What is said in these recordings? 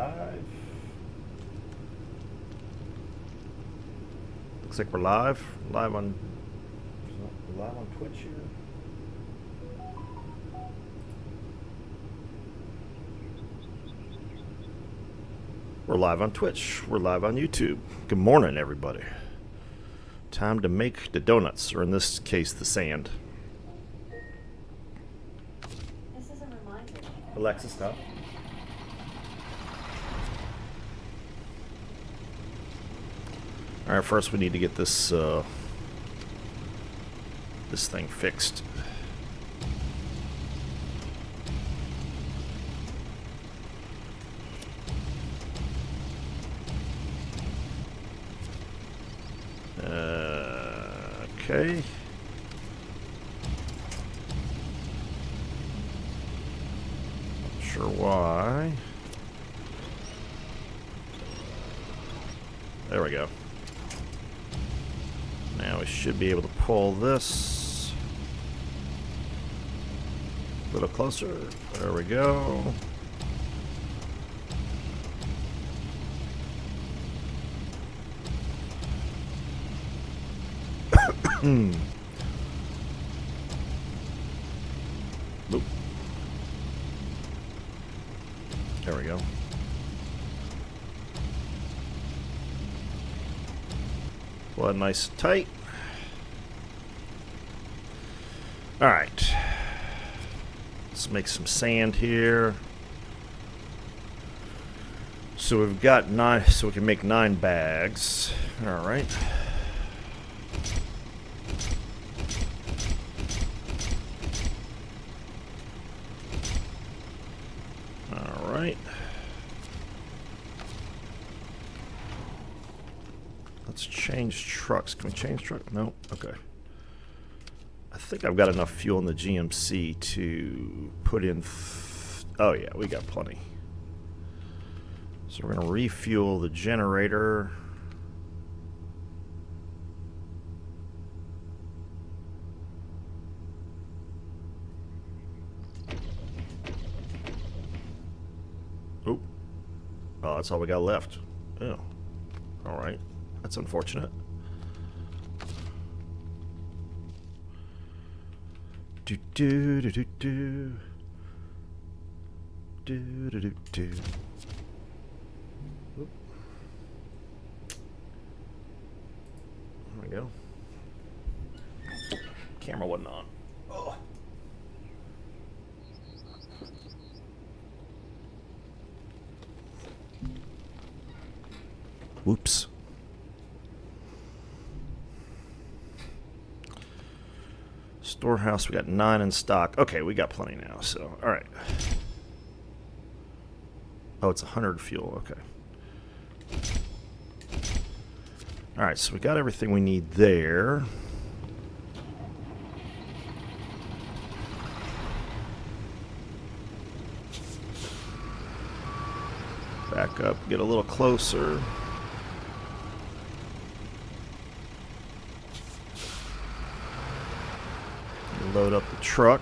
live? Looks like we're live. Live on Twitch here. We're live on Twitch. We're live on YouTube. Good morning, everybody. Time to make the donuts, or in this case, the sand. This is a reminder. Alexa, stop. Alright, first we need to get this this thing fixed. Okay. Not sure why. There we go. Now we should be able to pull this a little closer. There we go. Oop. There we go. Pull that nice and tight. Alright. Let's make some sand here. So we've got 9, so we can make 9 bags. Alright. Alright. Let's change trucks. Can we change truck? No? Okay. I think I've got enough fuel in the GMC to put in... oh yeah, we got plenty. So we're going to refuel the generator. Oh. Oh, that's all we got left. Oh. Alright. That's unfortunate. Do do do do do. Do do do do. Oop. There we go. Camera wasn't on. Oh. Whoops. Storehouse, we got 9 in stock. Okay, we got plenty now, so, alright. Oh, it's 100 fuel, okay. Alright, so we got everything we need there. Back up, get a little closer. Load up the truck.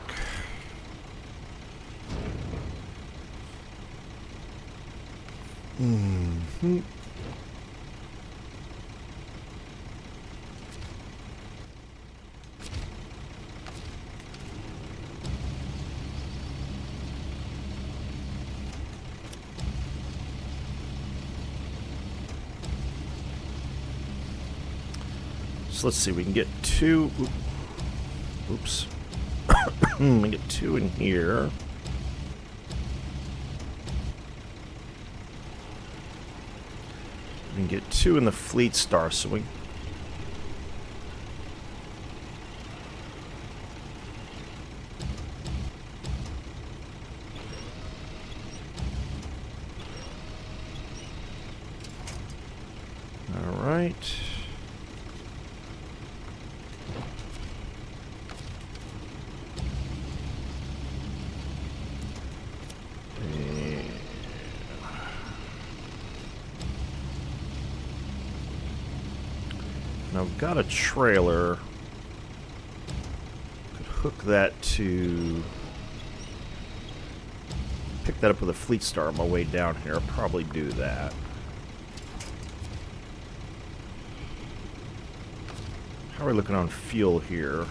Mm-hmm. So let's see, we can get 2. Oops. We get 2 in here. We can get 2 in the Fleet Star, so we... all right. Now I've got a trailer. Could hook that to pick that up with a fleet star on my way down here. I'll probably do that. How are we looking on fuel here?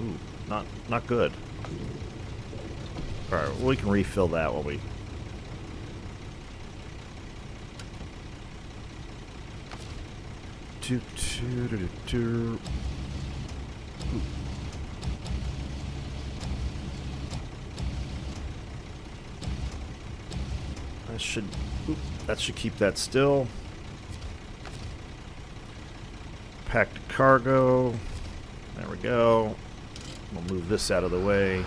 Ooh, not good. Alright, well, we can refill that while we... Ooh. That should keep that still. Packed cargo. There we go. We'll move this out of the way.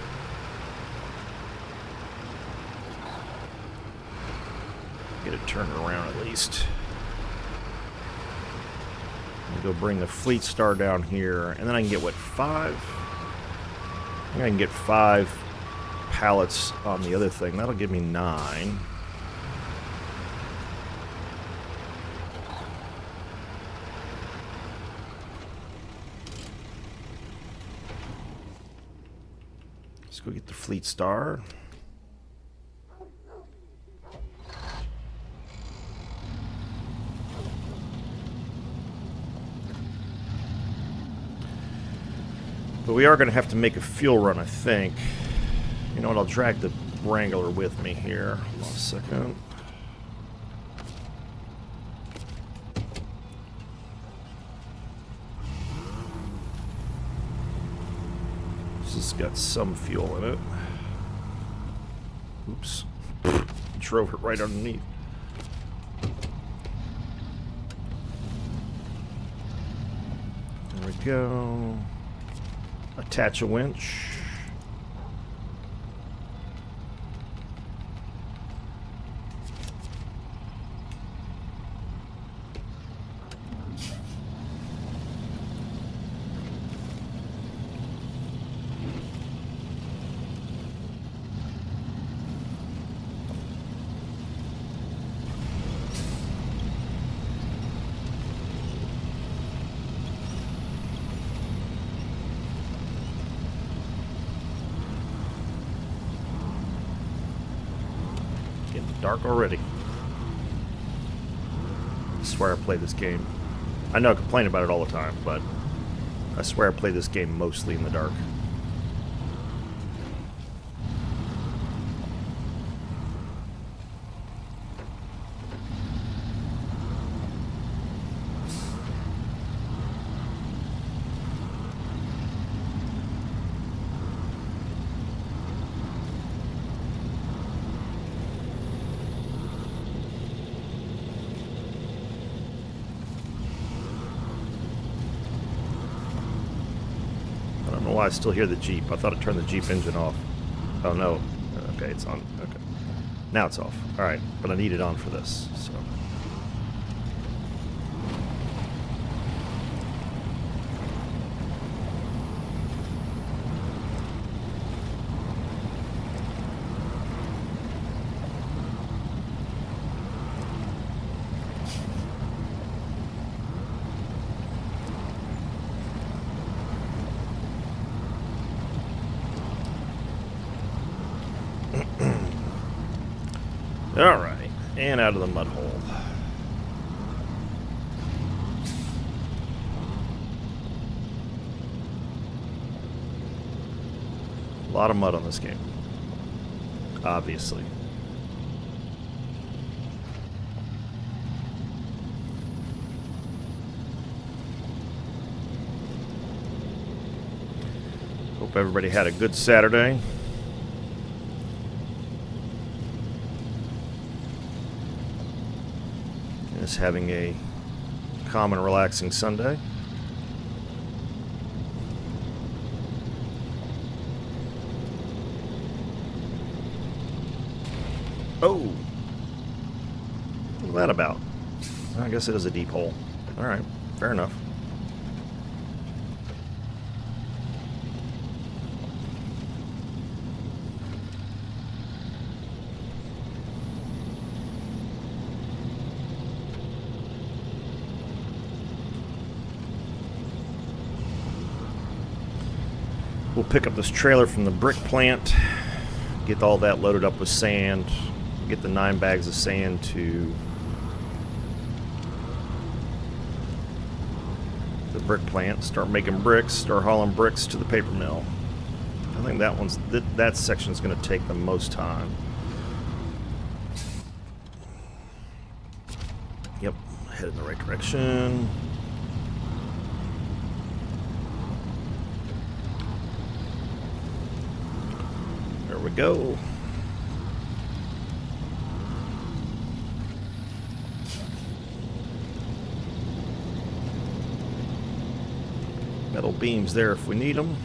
Get it turned around at least. Go bring the fleet star down here, and then I can get, what, 5? I think I can get 5 pallets on the other thing. That'll give me 9. Let's go get the fleet star. But we are going to have to make a fuel run, I think. You know what, I'll drag the Wrangler with me here. Hold on a second. This has got some fuel in it. Oops. Drove it right underneath. There we go. Attach a winch. Dark already. I swear I play this game. I know I complain about it all the time, but I swear I play this game mostly in the dark. I still hear the Jeep. I thought I turned the Jeep engine off. Oh no. Okay, it's on. Okay. Now it's off. Alright, but I need it on for this, so. Alright, and out of the mud hole. A lot of mud on this game. Obviously. Hope everybody had a good Saturday. Is having a calm and relaxing Sunday. Oh! What's that about? I guess it is a deep hole. Alright, fair enough. We'll We'll pick up this trailer from the brick plant, get all that loaded up with sand, get the 9 bags of sand to the brick plant, start making bricks, start hauling bricks to the paper mill. I think that section's going to take the most time. Yep, head in the right direction. There we go. Metal beams there if we need them.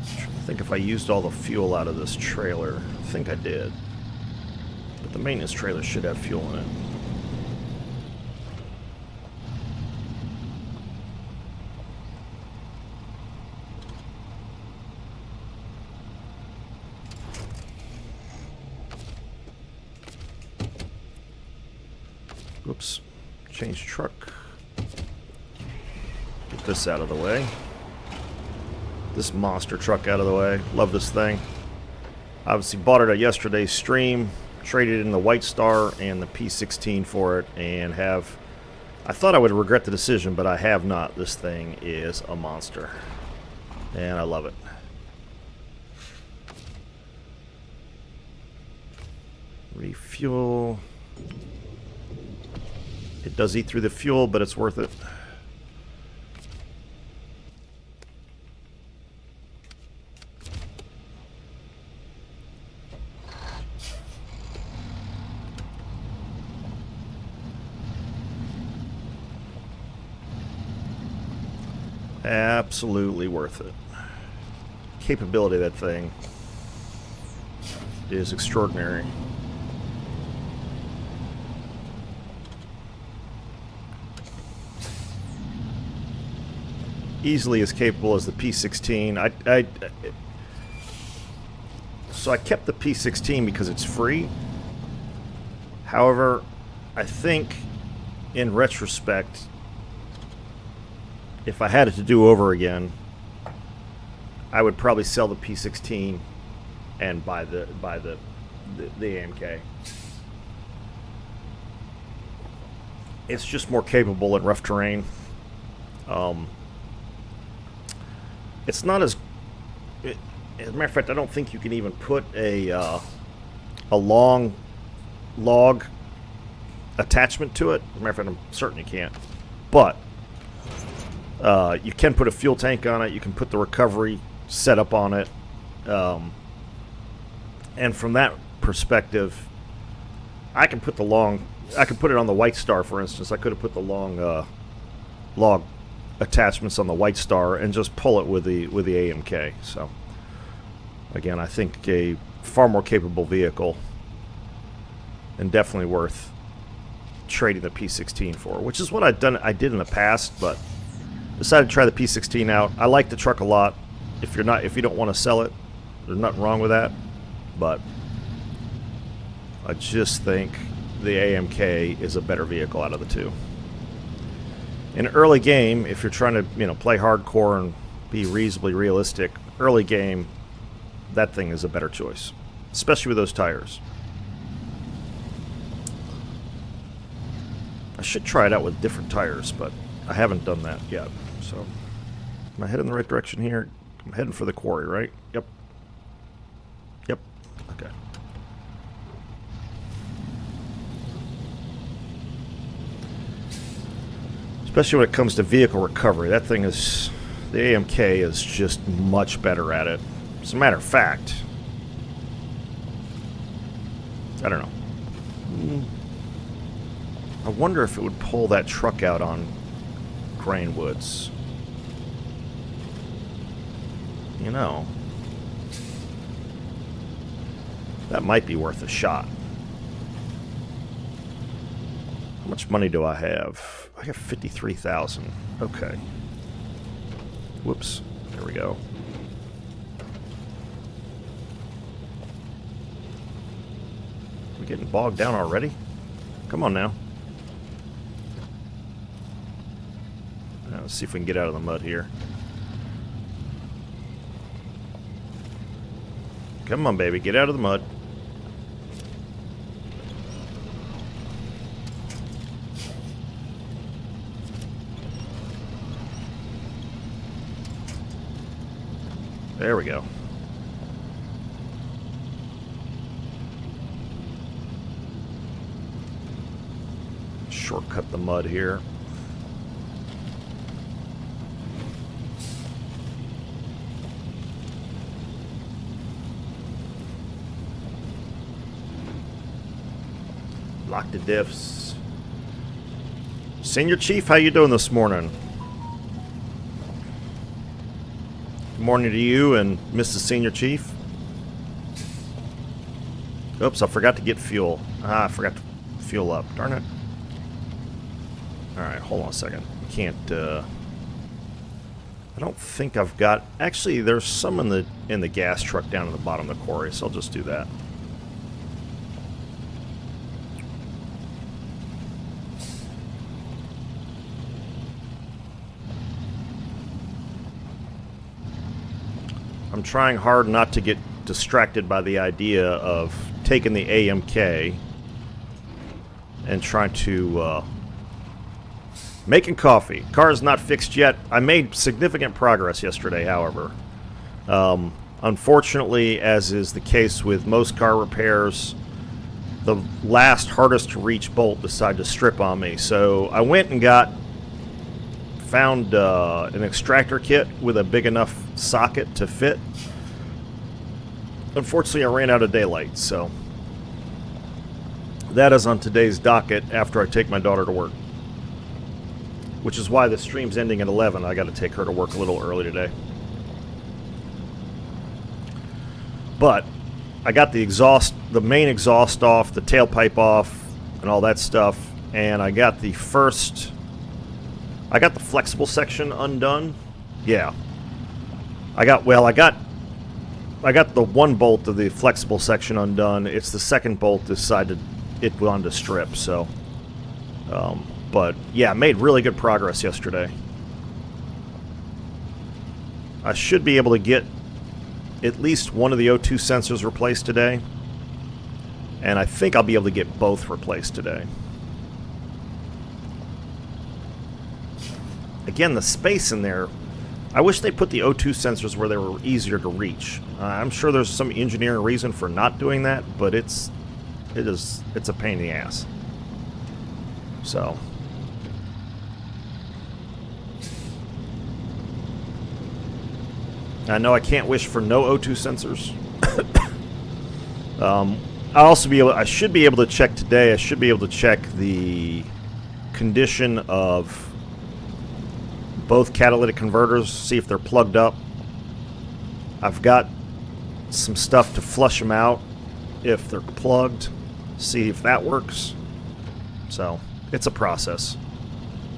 I think if I used all the fuel out of this trailer, I think I did. But the maintenance trailer should have fuel in it. Whoops. Change truck. Get this out of the way. This monster truck out of the way. Love this thing. Obviously bought it at yesterday's stream. Traded in the White Star and the P16 for it. And have... I thought I would regret the decision, but I have not. This thing is a monster. And I love it. Refuel. It does eat through the fuel, but it's worth it. Absolutely worth it. Capability of that thing is extraordinary. Easily as capable as the P16. So I kept the P16 because it's free. However, I think in retrospect, if I had it to do over again, I would probably sell the P16 and buy the AMK. It's just more capable in rough terrain. It's not as a matter of fact, I don't think you can even put a long log attachment to it. As a matter of fact, I'm certain you can't. But you can put a fuel tank on it. You can put the recovery setup on it. And from that perspective, I can put it on the White Star, for instance. I could have put the long log attachments on the White Star and just pull it with the AMK. So again, I think a far more capable vehicle and definitely worth trading the P16 for, which is what I did in the past, but decided to try the P16 out. I like the truck a lot. If you don't want to sell it, there's nothing wrong with that, but I just think the AMK is a better vehicle out of the two. In early game, if you're trying to play hardcore and be reasonably realistic, early game, that thing is a better choice, especially with those tires. I should try it out with different tires, but I haven't done that yet. So, am I heading in the right direction here? I'm heading for the quarry, right? Yep. Yep. Okay. Especially when it comes to vehicle recovery. That thing is... The AMK is just much better at it. As a matter of fact... I don't know. I wonder if it would pull that truck out on Grain Woods. That might be worth a shot. How much money do I have? I have 53,000. Okay. Whoops. There we go. We're getting bogged down already? Come on now. Let's see if we can get out of the mud here. Come on, baby. Get out of the mud. There we go. Shortcut the mud here. Lock the diffs. Senior Chief, how you doing this morning? Good morning to you and Mrs. Senior Chief. Oops, I forgot to get fuel. I forgot to fuel up. Darn it. Alright, hold on a second. Can't, I don't think I've got... Actually, there's some in the gas truck down at the bottom of the quarry, so I'll just do that. I'm trying hard not to get distracted by the idea of taking the AMK and trying to making coffee. Car is not fixed yet. I made significant progress yesterday, however. Unfortunately, as is the case with most car repairs, the last hardest to reach bolt decided to strip on me. So I went and found an extractor kit with a big enough socket to fit. Unfortunately, I ran out of daylight, so that is on today's docket after I take my daughter to work. Which is why the stream's ending at 11. I got to take her to work a little early today. But I got the main exhaust off, the tailpipe off, and all that stuff, and I got the flexible section undone. Yeah. I got the one bolt of the flexible section undone. It's the second bolt decided it wanted to strip, so but yeah, made really good progress yesterday. I should be able to get at least one of the O2 sensors replaced today, and I think I'll be able to get both replaced today. Again, the space in there, I wish they put the O2 sensors where they were easier to reach. I'm sure there's some engineering reason for not doing that, but it's a pain in the ass. So I know I can't wish for no O2 sensors. I should be able to check today. I should be able to check the condition of both catalytic converters, see if they're plugged up. I've got some stuff to flush them out if they're plugged, see if that works. So it's a process.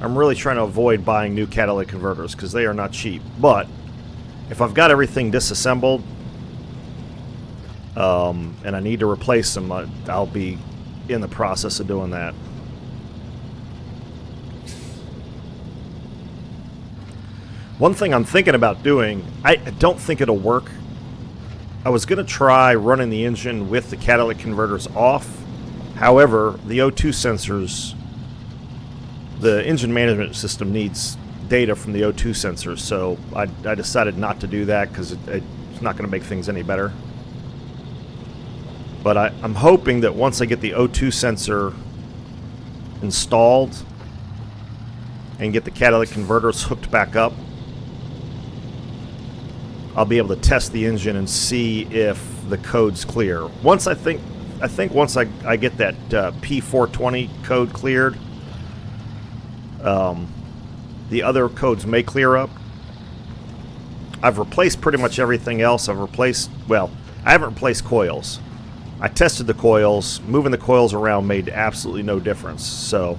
I'm really trying to avoid buying new catalytic converters because they are not cheap. But if I've got everything disassembled and I need to replace them, I'll be in the process of doing that. One thing I'm thinking about doing, I don't think it'll work. I was going to try running the engine with the catalytic converters off. However, the O2 sensors, the engine management system needs data from the O2 sensors, so I decided not to do that because it's not going to make things any better. But I'm hoping that once I get the O2 sensor installed and get the catalytic converters hooked back up, I'll be able to test the engine and see if the code's clear. Once I think once I get that P420 code cleared, the other codes may clear up. I've replaced pretty much everything else. I haven't replaced coils. I tested the coils. Moving the coils around made absolutely no difference. So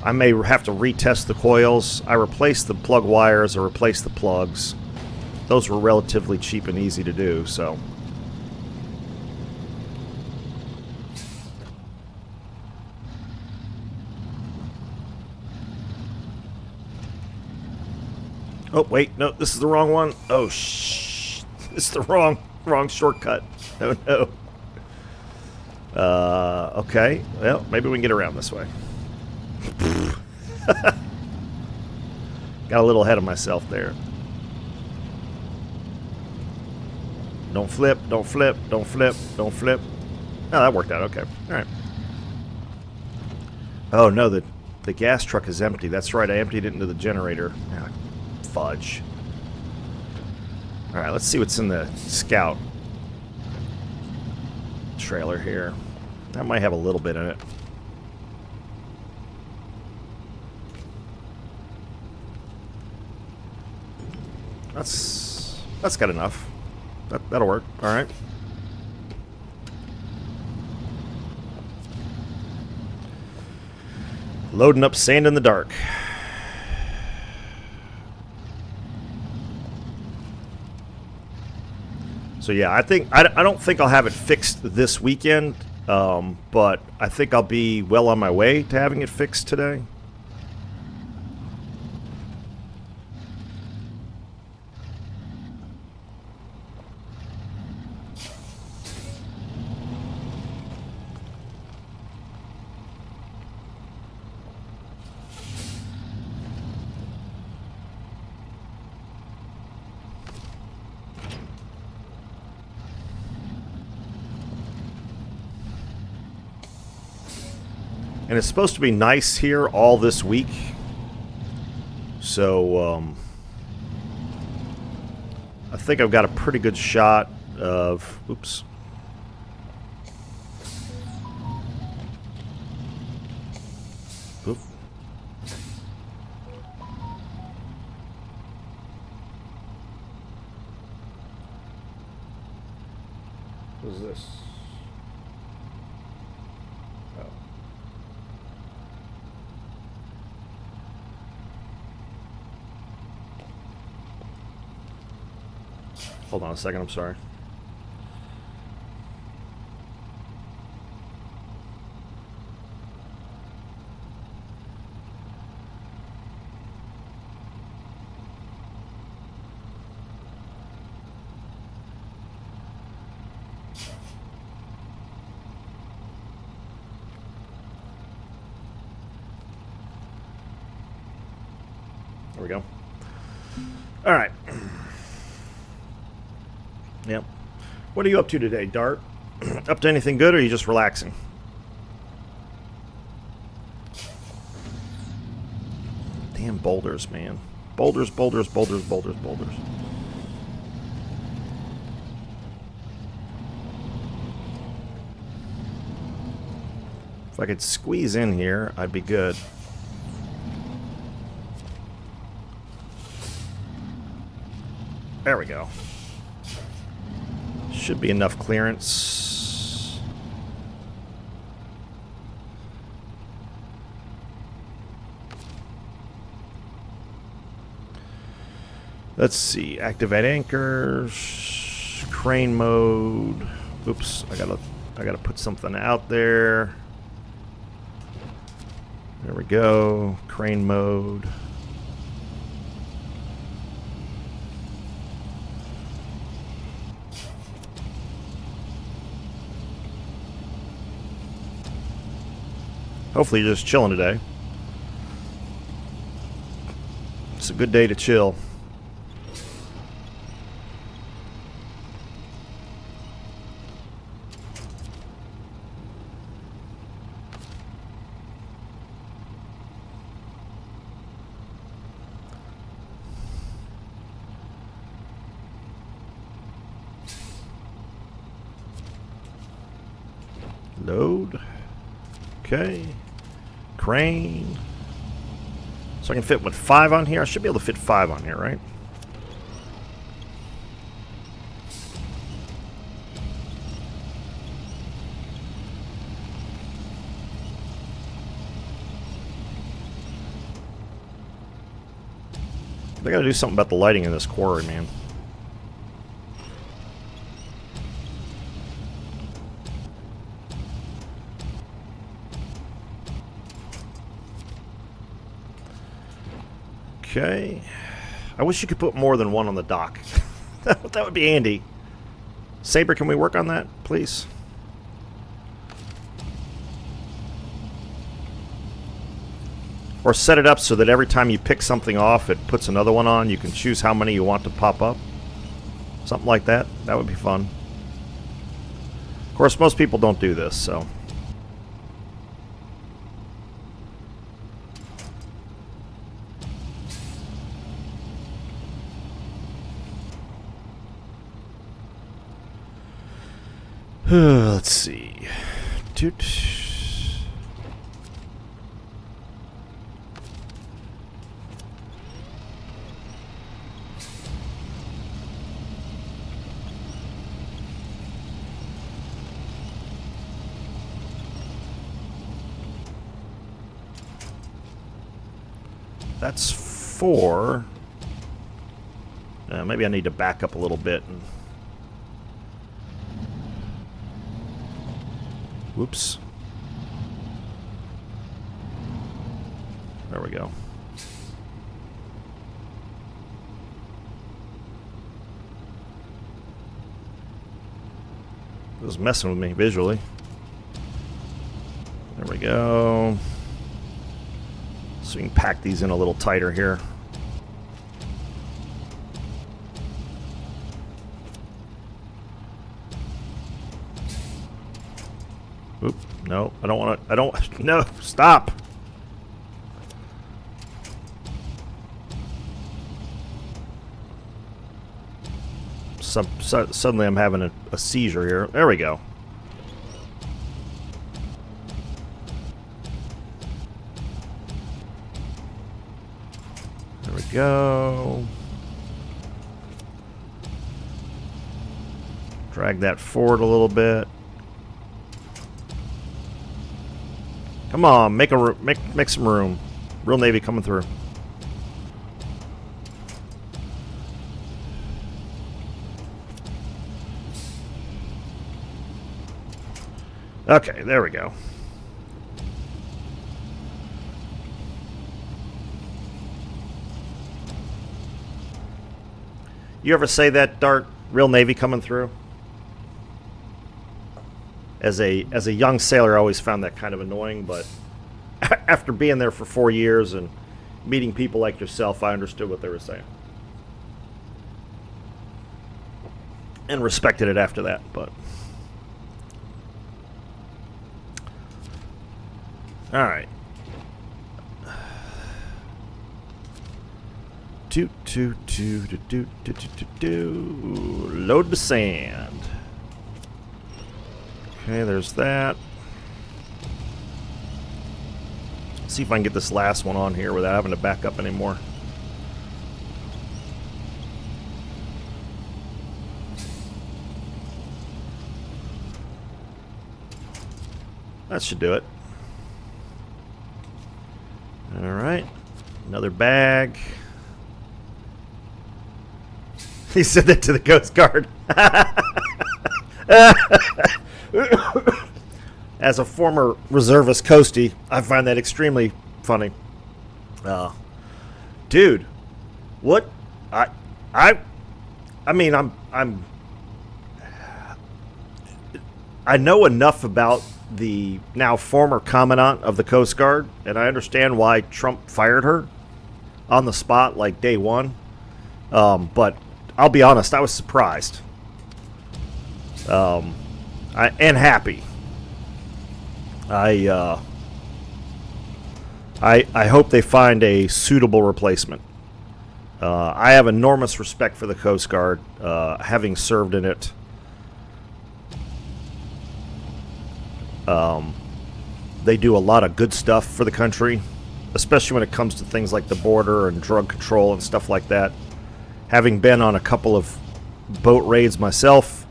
I may have to retest the coils. I replaced the plug wires. I replaced the plugs. Those were relatively cheap and easy to do, so. Oh, wait. No, this is the wrong one. Oh, shh. This is the wrong shortcut. Oh, no. Okay. Well, maybe we can get around this way. Got a little ahead of myself there. Don't flip, don't flip, don't flip, don't flip. Oh, that worked out. Okay. All right. Oh, no, the gas truck is empty. That's right. I emptied it into the generator. Ah, fudge. All right, let's see what's in the scout trailer here. That might have a little bit in it. That's got enough. That'll work. All right. Loading up sand in the dark. So yeah, I don't think I'll have it fixed this weekend, but I think I'll be well on my way to having it fixed today. And it's supposed to be nice here all this week. So, I think I've got a pretty good shot of... Oops. Oop. What is this? Oh. Hold on a second, I'm sorry. There we go. All right. Yep. What are you up to today, Dart? Up to anything good, or are you just relaxing? Damn boulders, man. Boulders, boulders, boulders, boulders, boulders. If I could squeeze in here, I'd be good. There we go. Should be enough clearance. Let's see. Activate anchors. Crane mode. Oops, I gotta put something out there. There we go. Crane mode. Hopefully you're just chilling today. It's a good day to chill. Load. Okay. Crane. So I can fit, what, 5 on here? I should be able to fit 5 on here, right? They gotta do something about the lighting in this quarry, man. Okay. I wish you could put more than one on the dock. That would be handy. Sabre, can we work on that, please? Or set it up so that every time you pick something off, it puts another one on. You can choose how many you want to pop up. Something like that. That would be fun. Of course, most people don't do this, so... Let's see. Toot. That's 4. Maybe I need to back up a little bit and... Whoops. There we go. It was messing with me visually. There we go. So we can pack these in a little tighter here. Oop, no, I don't want to, I don't, no, stop. Suddenly I'm having a seizure here. There we go. There we go. Drag that forward a little bit. Come on, make some room. Real Navy coming through. Okay, there we go. You ever say that, Dart? Real Navy coming through? As a young sailor, I always found that kind of annoying, but after being there for 4 years and meeting people like yourself, I understood what they were saying. And respected it after that, but... Alright. Load the sand. Okay, there's that. See if I can get this last one on here without having to back up anymore. That should do it. Alright. Another bag. He said that to the Coast Guard. As a former reservist coastie, I find that extremely funny. Dude, what? I mean, I know enough about the now former commandant of the Coast Guard, and I understand why Trump fired her on the spot, like day one. But I'll be honest, I was surprised. And happy. I hope they find a suitable replacement. I have enormous respect for the Coast Guard, having served in it. They do a lot of good stuff for the country, especially when it comes to things like the border and drug control and stuff like that. Having been on a couple of boat raids myself,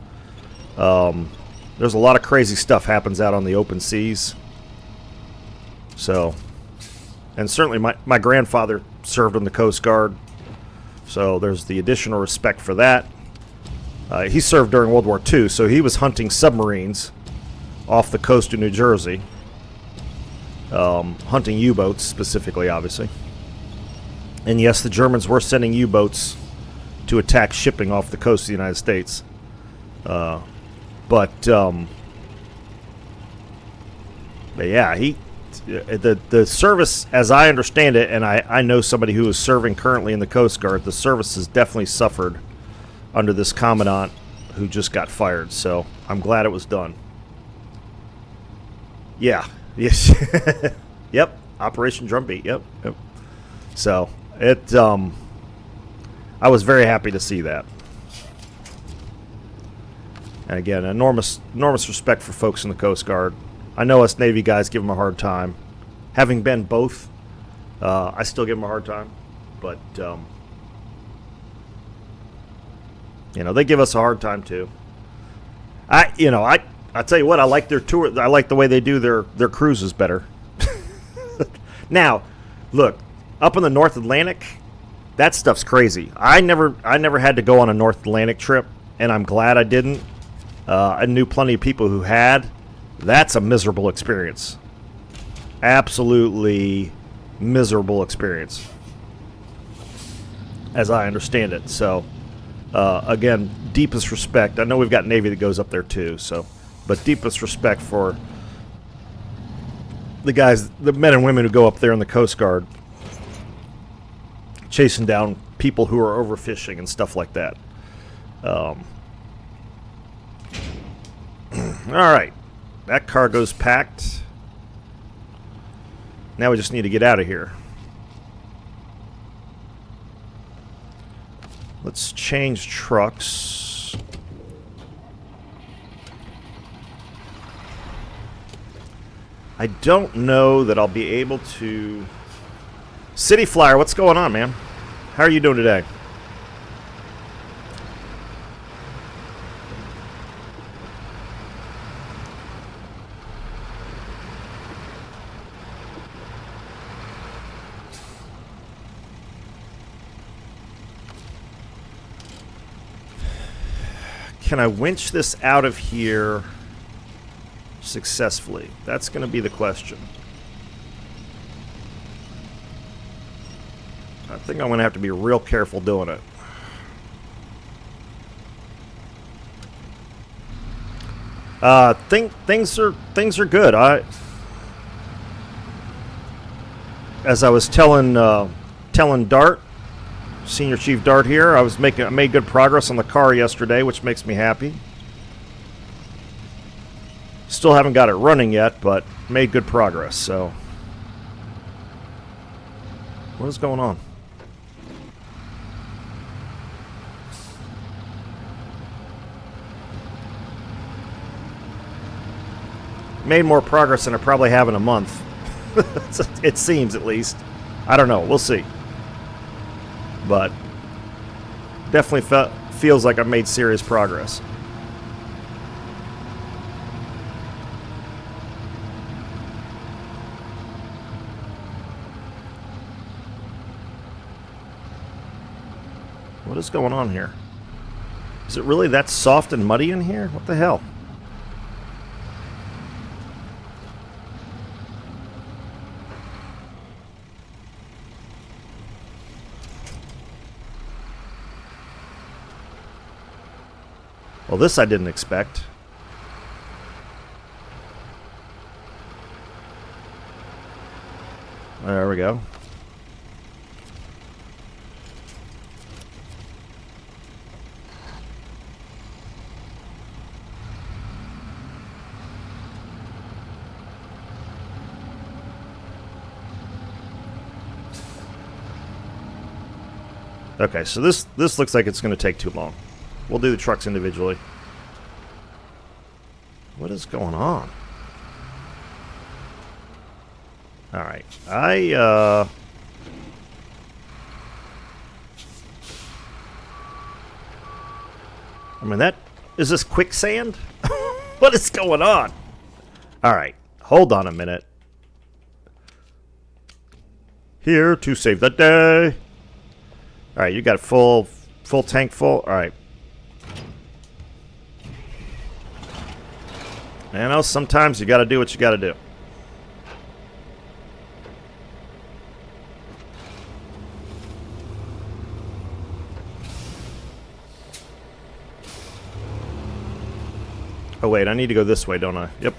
there's a lot of crazy stuff happens out on the open seas. So, and certainly my grandfather served in the Coast Guard, so there's the additional respect for that. He served during World War II, so he was hunting submarines off the coast of New Jersey, hunting U-boats specifically, obviously. And yes, the Germans were sending U-boats to attack shipping off the coast of the United States. But yeah, the service, as I understand it, and I know somebody who is serving currently in the Coast Guard, the service has definitely suffered under this commandant who just got fired. So I'm glad it was done. Yeah. Yes. Yep. Operation Drumbeat. Yep. So I was very happy to see that. And again, enormous respect for folks in the Coast Guard. I know us Navy guys give them a hard time. Having been both, I still give them a hard time. But, they give us a hard time too. I tell you what, I like their tour. I like the way they do their cruises better. Now, look, up in the North Atlantic, that stuff's crazy. I never had to go on a North Atlantic trip, and I'm glad I didn't. I knew plenty of people who had. That's a miserable experience. Absolutely miserable experience, as I understand it. So, again, deepest respect. I know we've got Navy that goes up there too. So, but deepest respect for the guys, the men and women who go up there in the Coast Guard, chasing down people who are overfishing and stuff like that. All right, that cargo's packed. Now we just need to get out of here. Let's change trucks. I don't know that I'll be able to... City Flyer, what's going on, man? How are you doing today? Can I winch this out of here successfully? That's going to be the question. I think I'm going to have to be real careful doing it. Things are good. As I was telling Dart, Senior Chief Dart here, I made good progress on the car yesterday, which makes me happy. Still haven't got it running yet, but made good progress. So, what is going on? Made more progress than I probably have in a month. It seems, at least. I don't know. We'll see. But definitely feels like I've made serious progress. What is going on here? Is it really that soft and muddy in here? What the hell? Well, this I didn't expect. There we go. Okay, so this looks like it's going to take too long. We'll do the trucks individually. What is going on? All right. I mean, is this quicksand? What is going on? All right. Hold on a minute. Here to save the day. All right, you got full tank full. All right. You know, sometimes you got to do what you got to do. Oh, wait, I need to go this way, don't I? Yep.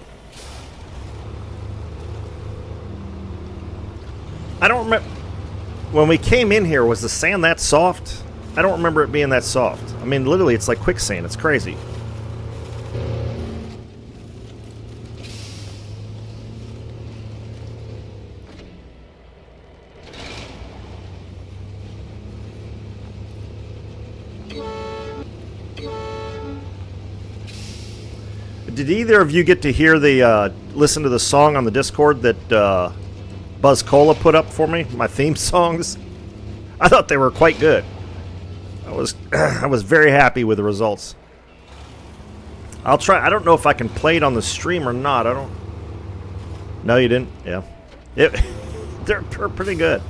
I don't remember... When we came in here, was the sand that soft? I don't remember it being that soft. I mean, literally, it's like quicksand. It's crazy. Did either of you get to hear the, listen to the song on the Discord that, Buzz Cola put up for me? My theme songs? I thought they were quite good. I was very happy with the results. I'll try. I don't know if I can play it on the stream or not. I don't... No, you didn't? Yeah. They're pretty good.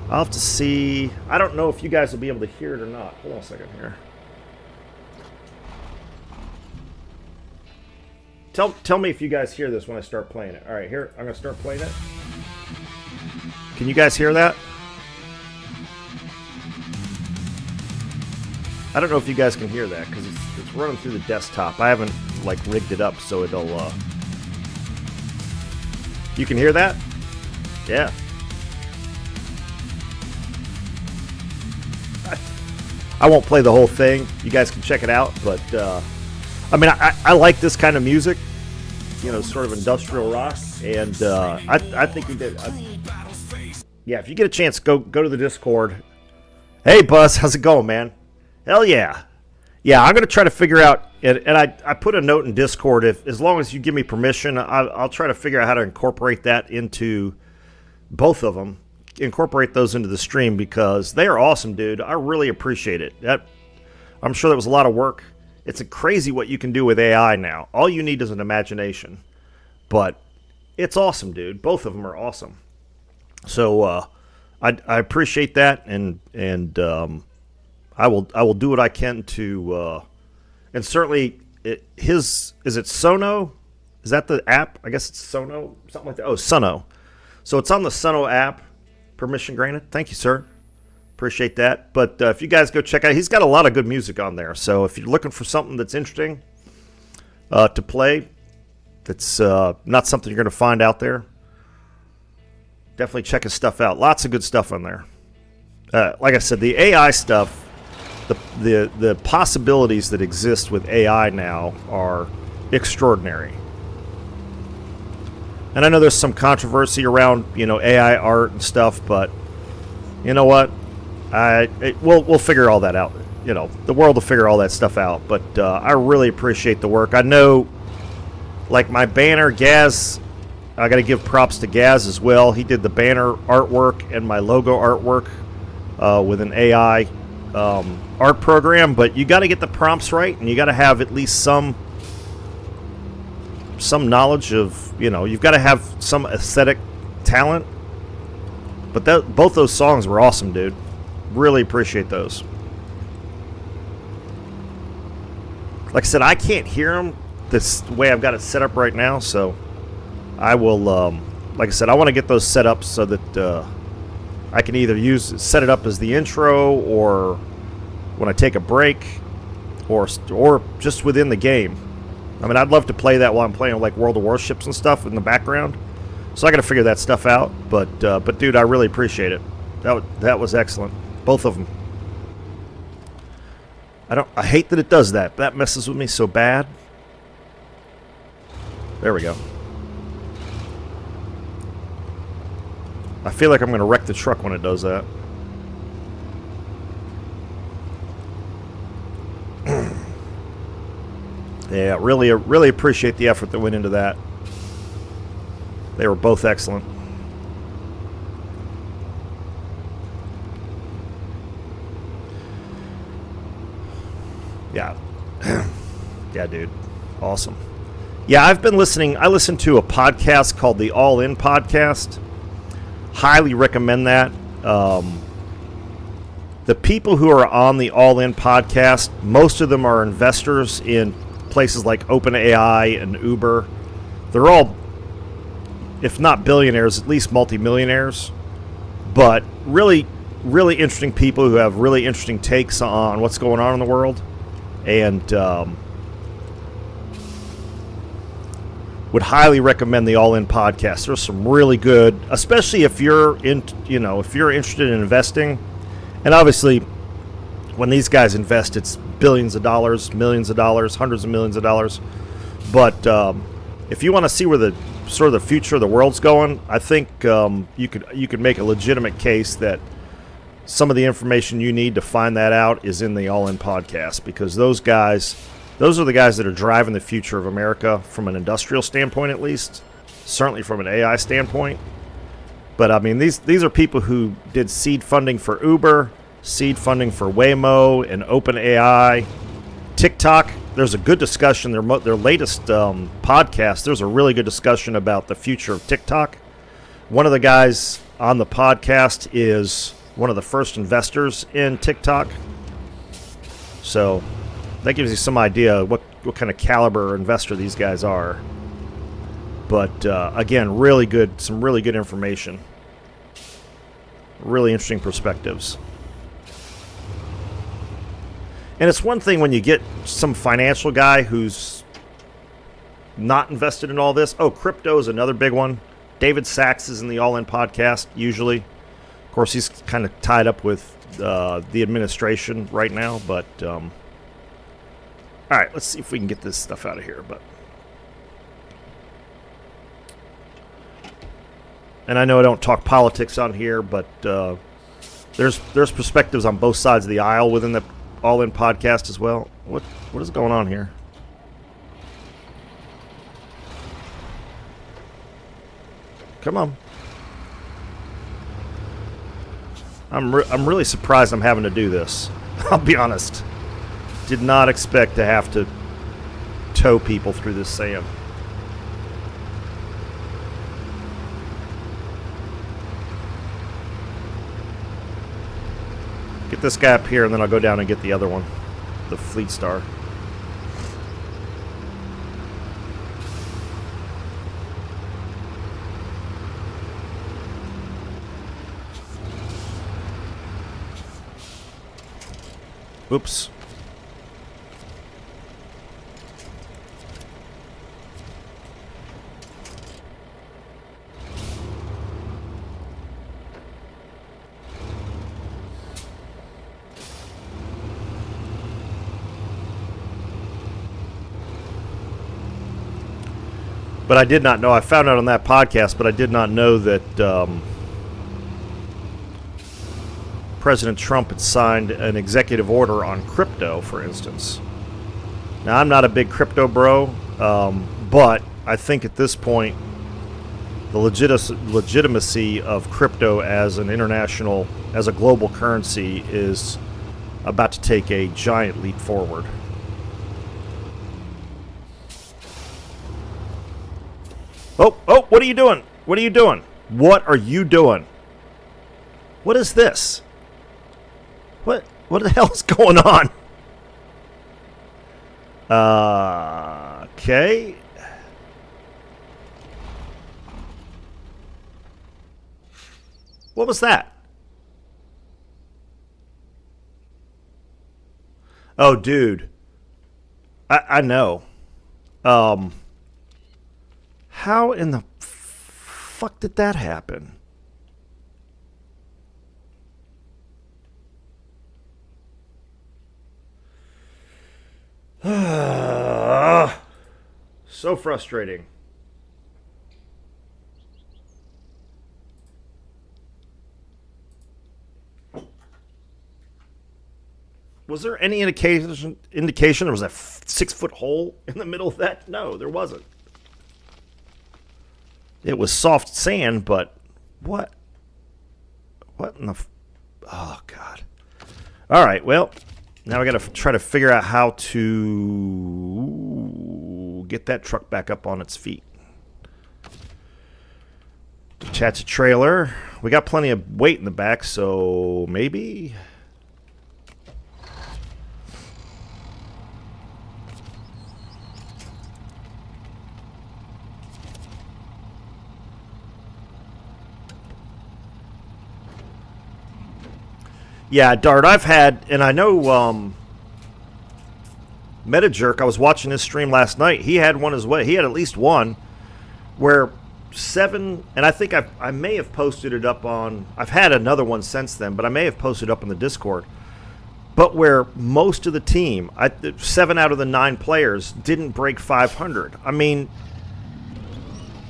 I'll have to see. I don't know if you guys will be able to hear it or not. Hold on a second here. Tell me if you guys hear this when I start playing it. All right, here, I'm going to start playing it. Can you guys hear that? I don't know if you guys can hear that because it's running through the desktop. I haven't, like, rigged it up so it'll, You can hear that? Yeah. I won't play the whole thing. You guys can check it out, but, I mean, I like this kind of music, you know, sort of industrial rock, and I think we did. Yeah, if you get a chance, go to the Discord. Hey, Buzz, how's it going, man? Hell yeah. Yeah, I'm going to try to figure out, and I put a note in Discord, as long as you give me permission, I'll try to figure out how to incorporate that into both of them, incorporate those into the stream, because they are awesome, dude. I really appreciate it. I'm sure that was a lot of work. It's crazy what you can do with AI now. All you need is an imagination. But it's awesome, dude. Both of them are awesome. So I appreciate that, and I will do what I can to, and certainly is it Sono? Is that the app? I guess it's Sono, something like that. Oh, Sono. So it's on the Sono app. Permission granted. Thank you, sir. Appreciate that. But if you guys go check out, he's got a lot of good music on there. So if you're looking for something that's interesting to play, that's not something you're going to find out there, definitely check his stuff out. Lots of good stuff on there. Like I said, the AI stuff, the possibilities that exist with AI now are extraordinary. And I know there's some controversy around, you know, AI art and stuff, but you know what? We'll figure all that out. You know, the world will figure all that stuff out. But I really appreciate the work. I know, like my banner, Gaz, I got to give props to Gaz as well. He did the banner artwork and my logo artwork with an AI art program. But you got to get the prompts right, and you got to have at least some knowledge of, you know, you've got to have some aesthetic talent. But both those songs were awesome, dude. Really appreciate those. Like I said, I can't hear them this way I've got it set up right now, so I will, like I said, I want to get those set up so that I can either set it up as the intro, or when I take a break, or just within the game. I mean, I'd love to play that while I'm playing like World of Warships and stuff in the background. So I got to figure that stuff out. But dude, I really appreciate it. That was excellent. Both of them. I hate that it does that. That messes with me so bad. There we go. I feel like I'm going to wreck the truck when it does that. Yeah, really appreciate the effort that went into that. They were both excellent. Yeah. Yeah, dude. Awesome. Yeah, I've been listening. I listened to a podcast called the All In Podcast. Highly recommend that. The people who are on the All In Podcast, most of them are investors in places like OpenAI and Uber. They're all, if not billionaires, at least multimillionaires. But really, really interesting people who have really interesting takes on what's going on in the world. And would highly recommend the All In podcast. There's some really good, especially if you're if you're interested in investing, and obviously when these guys invest, it's billions of dollars, millions of dollars, hundreds of millions of dollars. But if you want to see where the sort of the future of the world's going, I think you could make a legitimate case that some of the information you need to find that out is in the All In podcast, because those are the guys that are driving the future of America from an industrial standpoint, at least, certainly from an AI standpoint. But I mean, these are people who did seed funding for Uber, seed funding for Waymo and OpenAI, TikTok. There's a good discussion. Their latest podcast, there's a really good discussion about the future of TikTok. One of the guys on the podcast is one of the first investors in TikTok. So that gives you some idea what kind of caliber investor these guys are. But again, some really good information. Really interesting perspectives. And it's one thing when you get some financial guy who's not invested in all this. Oh, crypto is another big one. David Sachs is in the All In podcast, usually. Of course, he's kind of tied up with the administration right now. But, all right, let's see if we can get this stuff out of here. And I know I don't talk politics on here, but there's perspectives on both sides of the aisle within the All In podcast as well. What is going on here? Come on. I'm really surprised I'm having to do this. I'll be honest. Did not expect to have to tow people through this sand. Get this guy up here, and then I'll go down and get the other one, the Fleet Star. Oops. But I did not know. I found out on that podcast, but I did not know that President Trump had signed an executive order on crypto, for instance. Now, I'm not a big crypto bro, but I think at this point, the legitimacy of crypto as an international, as a global currency is about to take a giant leap forward. Oh, what are you doing? What are you doing? What are you doing? What is this? What the hell is going on? Okay. What was that? Oh, dude. I know. How in the fuck did that happen? So frustrating. Was there any indication there was a 6-foot hole in the middle of that? No, there wasn't. It was soft sand, but what? What in the... Oh, God. All right, well, now we got to try to figure out how to get that truck back up on its feet. Detach a trailer. We got plenty of weight in the back, so maybe... Yeah, Dart, I've had, and I know MetaJerk, I was watching his stream last night. He had one as well. He had at least one. where 7, and I think I may have posted it up on, I've had another one since then, but I may have posted up on the Discord, but where most of the team, 7 out of the 9 players didn't break 500. I mean,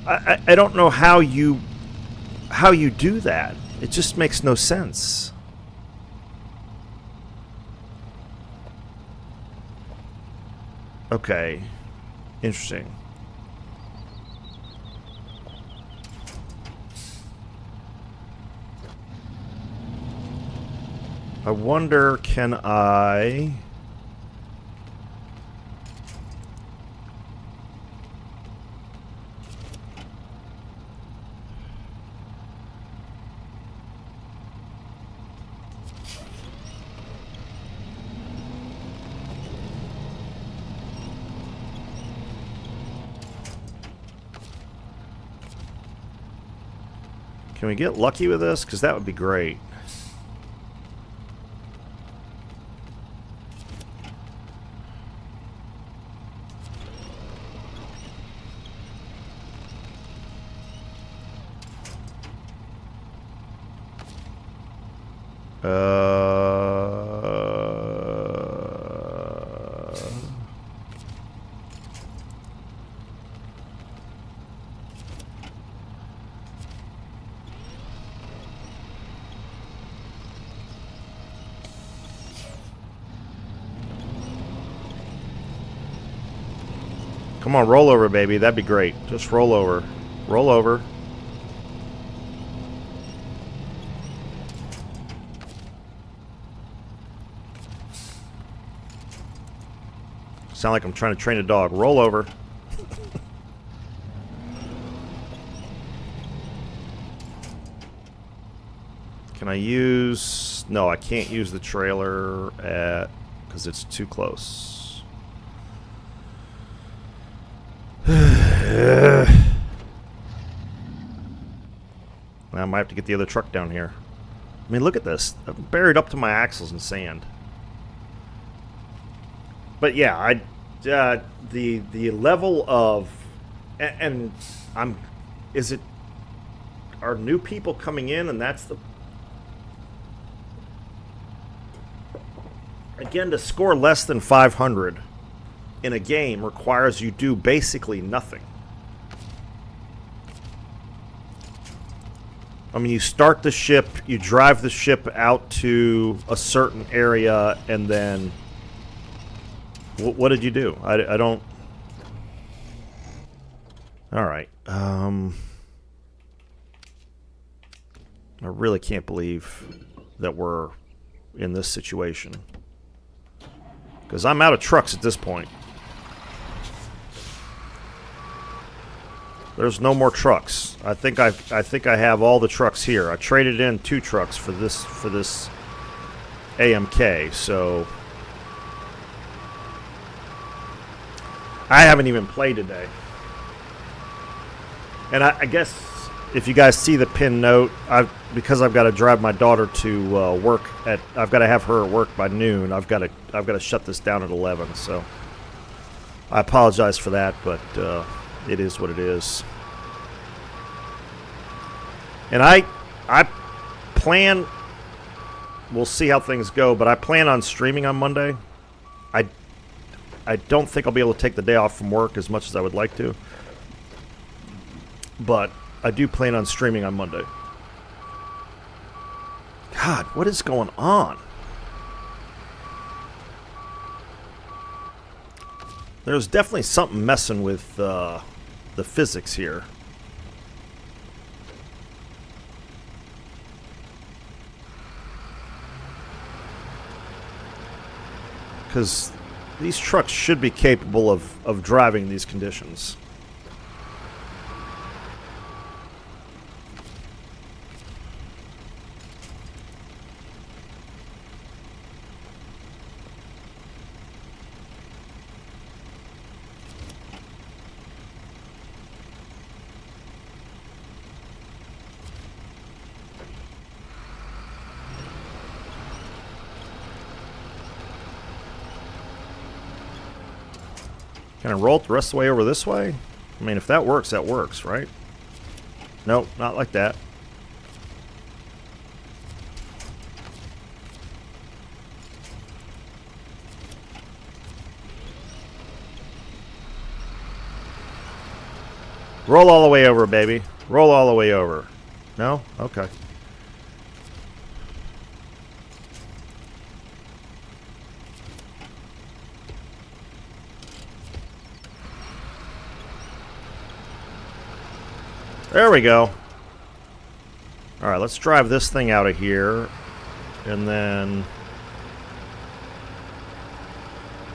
I don't know how you do that. It just makes no sense. Okay. Interesting. I wonder, can I... Can we get lucky with this? Because that would be great. Come on, roll over, baby. That'd be great. Just roll over. Roll over. Sound like I'm trying to train a dog. Roll over. Can I use... No, I can't use the trailer at... because it's too close. I might have to get the other truck down here. I mean, look at this. I'm buried up to my axles in sand. But yeah, the level of... And I'm... Is it... Are new people coming in and that's the... Again, to score less than 500 in a game requires you do basically nothing. I mean, you start the ship, you drive the ship out to a certain area, and then... What did you do? I don't... Alright. I really can't believe that we're in this situation. Because I'm out of trucks at this point. There's no more trucks. I think I have all the trucks here. I traded in 2 trucks for this AMK, so I haven't even played today. And I guess if you guys see the pin note, because I've got to drive my daughter to work at, I've got to have her at work by noon. I've got to shut this down at 11. So I apologize for that, but it is what it is. And I plan, we'll see how things go, but I plan on streaming on Monday. I don't think I'll be able to take the day off from work as much as I would like to. But I do plan on streaming on Monday. God, what is going on? There's definitely something messing with the physics here. Because these trucks should be capable of driving these conditions. Can I roll it the rest of the way over this way? I mean, if that works, right? Nope, not like that. Roll all the way over, baby. Roll all the way over. No? Okay. There we go. Alright, let's drive this thing out of here. And then...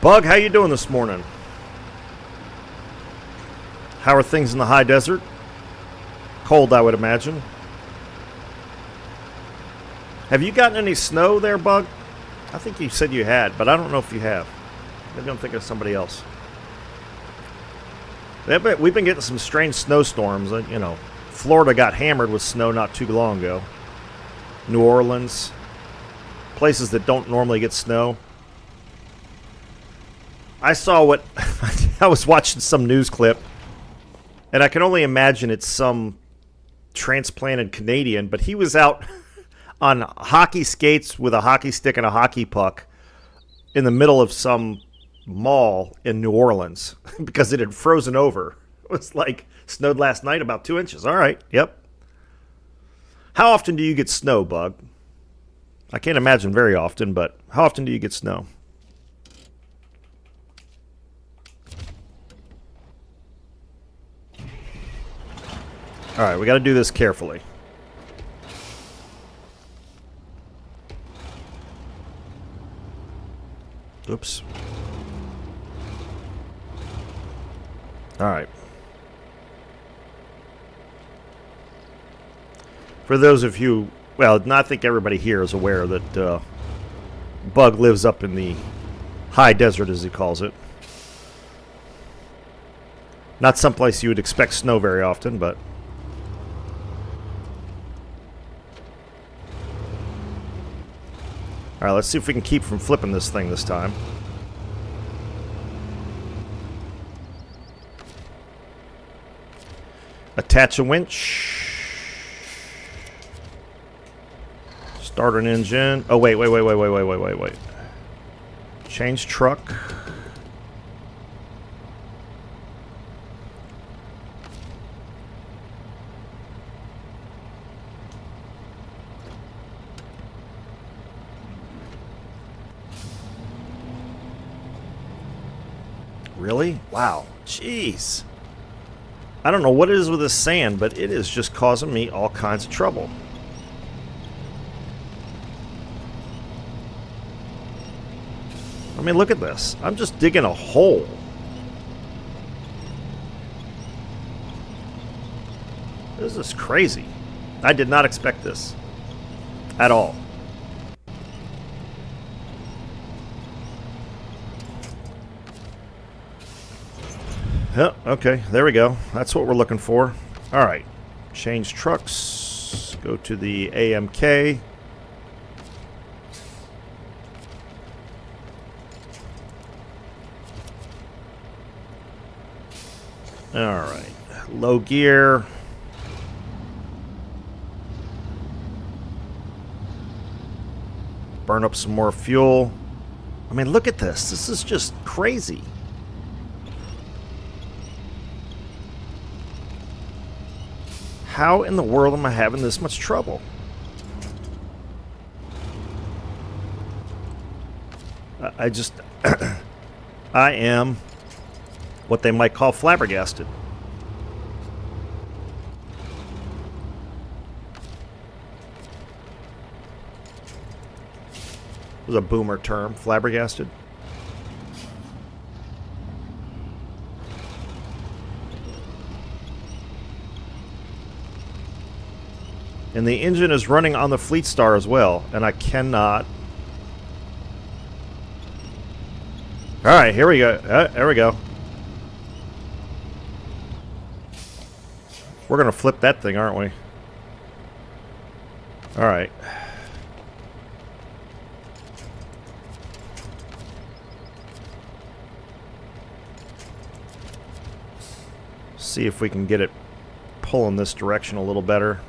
Bug, how you doing this morning? How are things in the high desert? Cold, I would imagine. Have you gotten any snow there, Bug? I think you said you had, but I don't know if you have. Maybe I'm thinking of somebody else. We've been getting some strange snowstorms. You know, Florida got hammered with snow not too long ago. New Orleans. Places that don't normally get snow. I saw what... I was watching some news clip. And I can only imagine it's some transplanted Canadian. But he was out on hockey skates with a hockey stick and a hockey puck in the middle of some mall in New Orleans because it had frozen over. It was like snowed last night about 2 inches. All right. Yep. How often do you get snow, Bug? I can't imagine very often, but how often do you get snow? All right, we got to do this carefully. Oops. All right. For those of you, well, I think everybody here is aware that Bug lives up in the high desert, as he calls it. Not someplace you would expect snow very often, but... Alright, let's see if we can keep from flipping this thing this time. Attach a winch. Start an engine. Oh, wait. Change truck. Really? Wow. Jeez. I don't know what it is with this sand, but it is just causing me all kinds of trouble. I mean, look at this. I'm just digging a hole. This is crazy. I did not expect this. At all. Yep, okay, there we go. That's what we're looking for. Alright. Change trucks. Go to the AMK. Alright. Low gear. Burn up some more fuel. I mean, look at this. This is just crazy. How in the world am I having this much trouble? I just... I am what they might call flabbergasted. It was a boomer term, flabbergasted. And the engine is running on the Fleet Star as well, and I cannot... Alright, here we go. There we go. We're going to flip that thing, aren't we? Alright. See if we can get it pulling this direction a little better.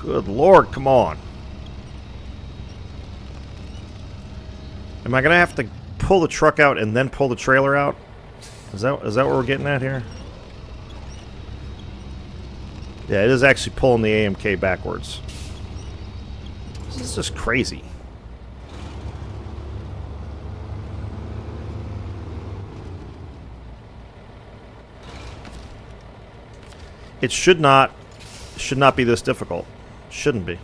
Good Lord, come on. Am I going to have to pull the truck out and then pull the trailer out? Is that what we're getting at here? Yeah, it is actually pulling the AMK backwards. This is just crazy. It should not be this difficult. Shouldn't be.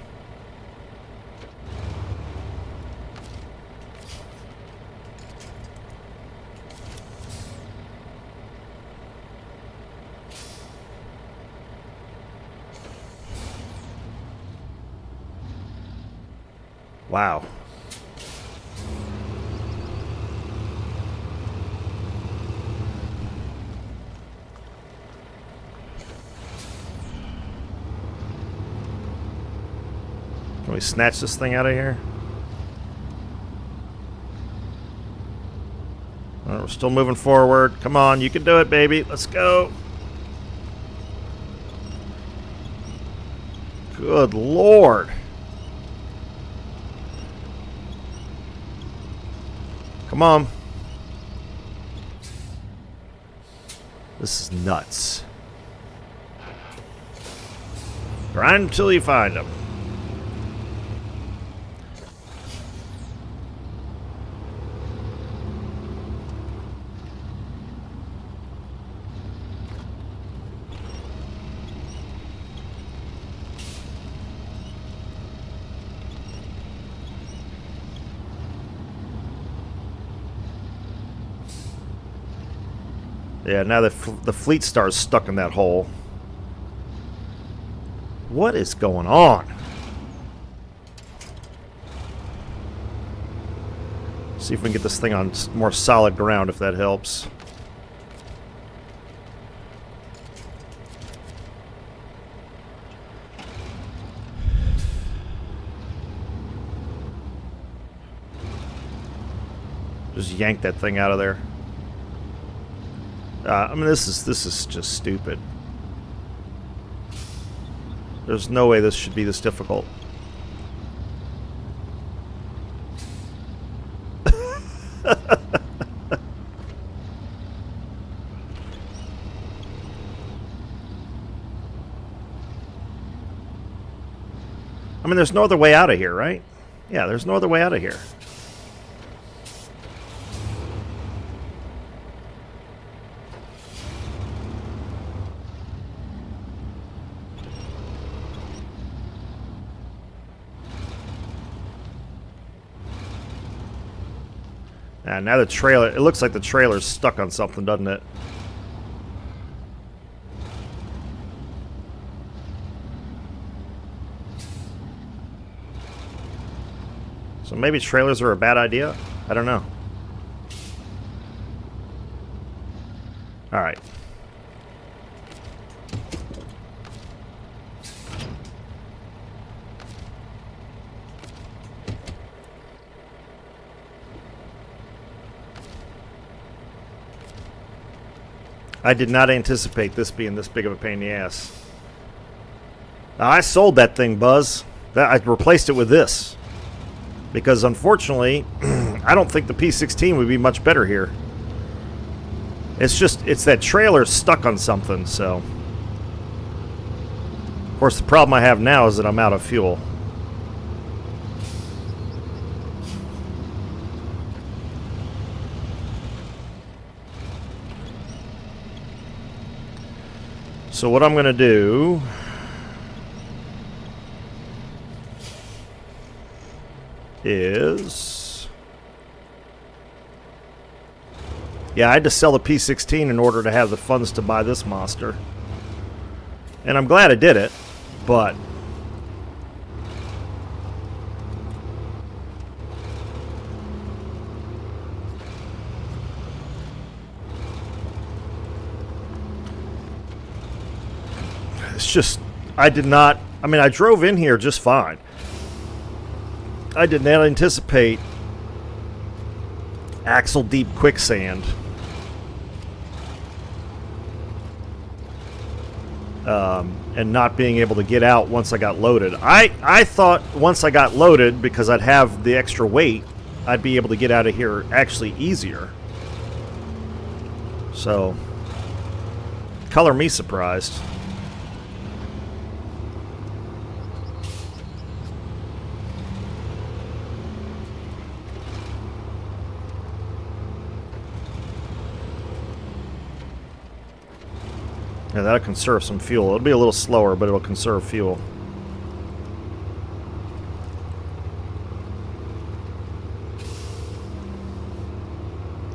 Wow. Can we snatch this thing out of here? All right, we're still moving forward. Come on, you can do it, baby. Let's go. Good Lord. Come on. This is nuts. Grind until you find them. Yeah, now the Fleet Star's stuck in that hole. What is going on? See if we can get this thing on more solid ground, if that helps. Just yank that thing out of there. I mean, this is just stupid. There's no way this should be this difficult. I mean, there's no other way out of here, right? Yeah, there's no other way out of here. Now the trailer, it looks like the trailer's stuck on something, doesn't it? So maybe trailers are a bad idea? I don't know. Alright. I did not anticipate this being this big of a pain in the ass. I sold that thing, Buzz. I replaced it with this. Because unfortunately, I don't think the P-16 would be much better here. It's that trailer stuck on something, so. Of course, the problem I have now is that I'm out of fuel. So what I'm going to do is... Yeah, I had to sell the P-16 in order to have the funds to buy this monster. And I'm glad I did it, but... It's just, I did not, I mean, I drove in here just fine. I did not anticipate axle deep quicksand. And not being able to get out once I got loaded. I thought once I got loaded, because I'd have the extra weight, I'd be able to get out of here actually easier. So, color me surprised. Yeah, that'll conserve some fuel. It'll be a little slower, but it'll conserve fuel.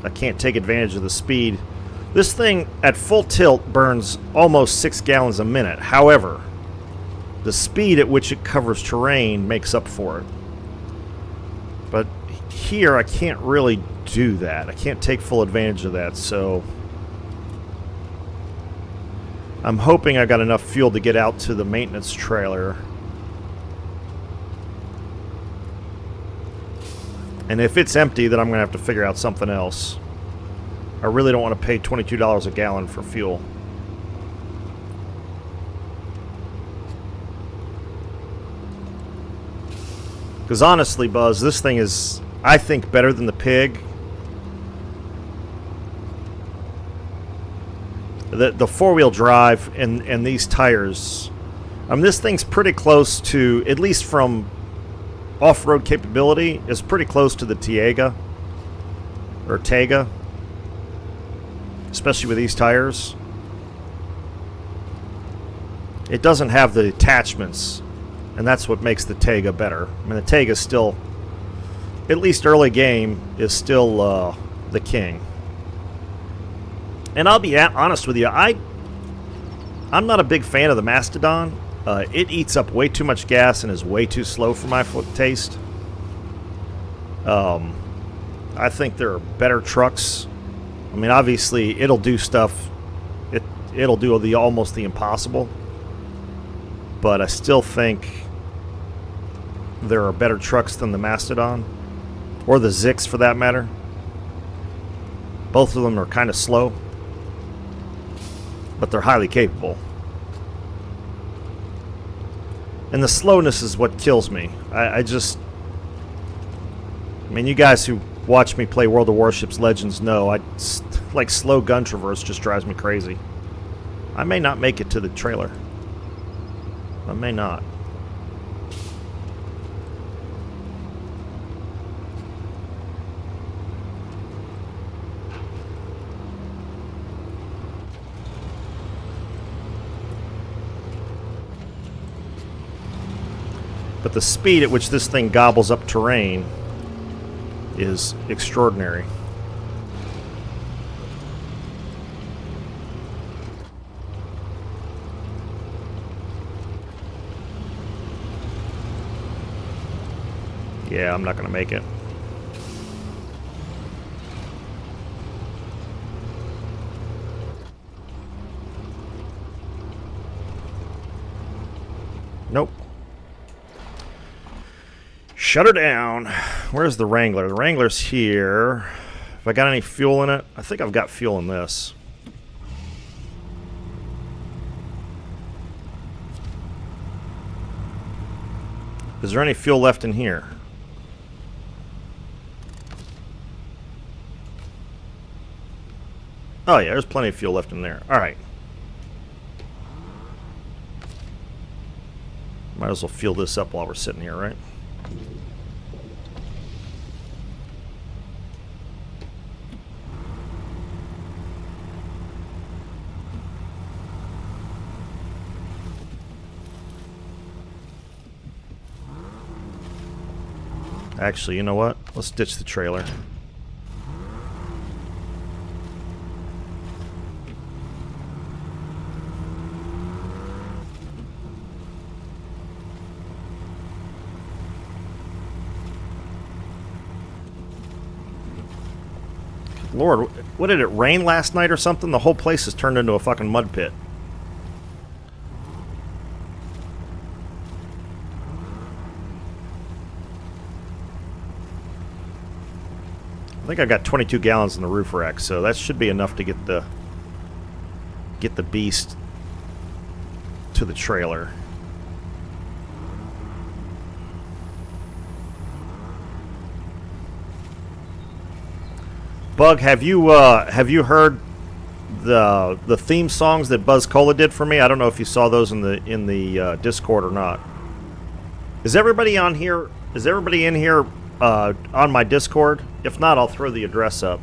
I can't take advantage of the speed. This thing, at full tilt, burns almost 6 gallons a minute. However, the speed at which it covers terrain makes up for it. But here, I can't really do that. I can't take full advantage of that, so I'm hoping I got enough fuel to get out to the maintenance trailer. And if it's empty, then I'm going to have to figure out something else. I really don't want to pay $22 a gallon for fuel. Because honestly, Buzz, this thing is, I think, better than the Pig. The four-wheel drive and these tires, this thing's pretty close to, at least from off-road capability, is pretty close to the Taiga, or Taiga, especially with these tires. It doesn't have the attachments, and that's what makes the Taiga better. I mean, the Taiga is still, at least early game, is still the king. And I'll be honest with you, I'm not a big fan of the Mastodon. It eats up way too much gas and is way too slow for my taste. I think there are better trucks. I mean, obviously, it'll do stuff. It'll do almost the impossible. But I still think there are better trucks than the Mastodon, or the Zix for that matter. Both of them are kind of slow, but they're highly capable. And the slowness is what kills me. I mean, you guys who watch me play World of Warships Legends know, like, slow gun traverse just drives me crazy. I may not make it to the trailer. I may not. But the speed at which this thing gobbles up terrain is extraordinary. Yeah, I'm not going to make it. Nope. Shut her down. Where's the Wrangler? The Wrangler's here. Have I got any fuel in it? I think I've got fuel in this. Is there any fuel left in here? Oh yeah, there's plenty of fuel left in there. Alright. Might as well fuel this up while we're sitting here, right? Actually, you know what? Let's ditch the trailer. Lord, what did it rain last night or something? The whole place has turned into a fucking mud pit. think I got 22 gallons in the roof rack, so that should be enough to get the beast to the trailer. Bug, have you heard the theme songs that Buzz Cola did for me? I don't know if you saw those in the Discord or not. Is everybody on here? Is everybody in here on my Discord? If not, I'll throw the address up.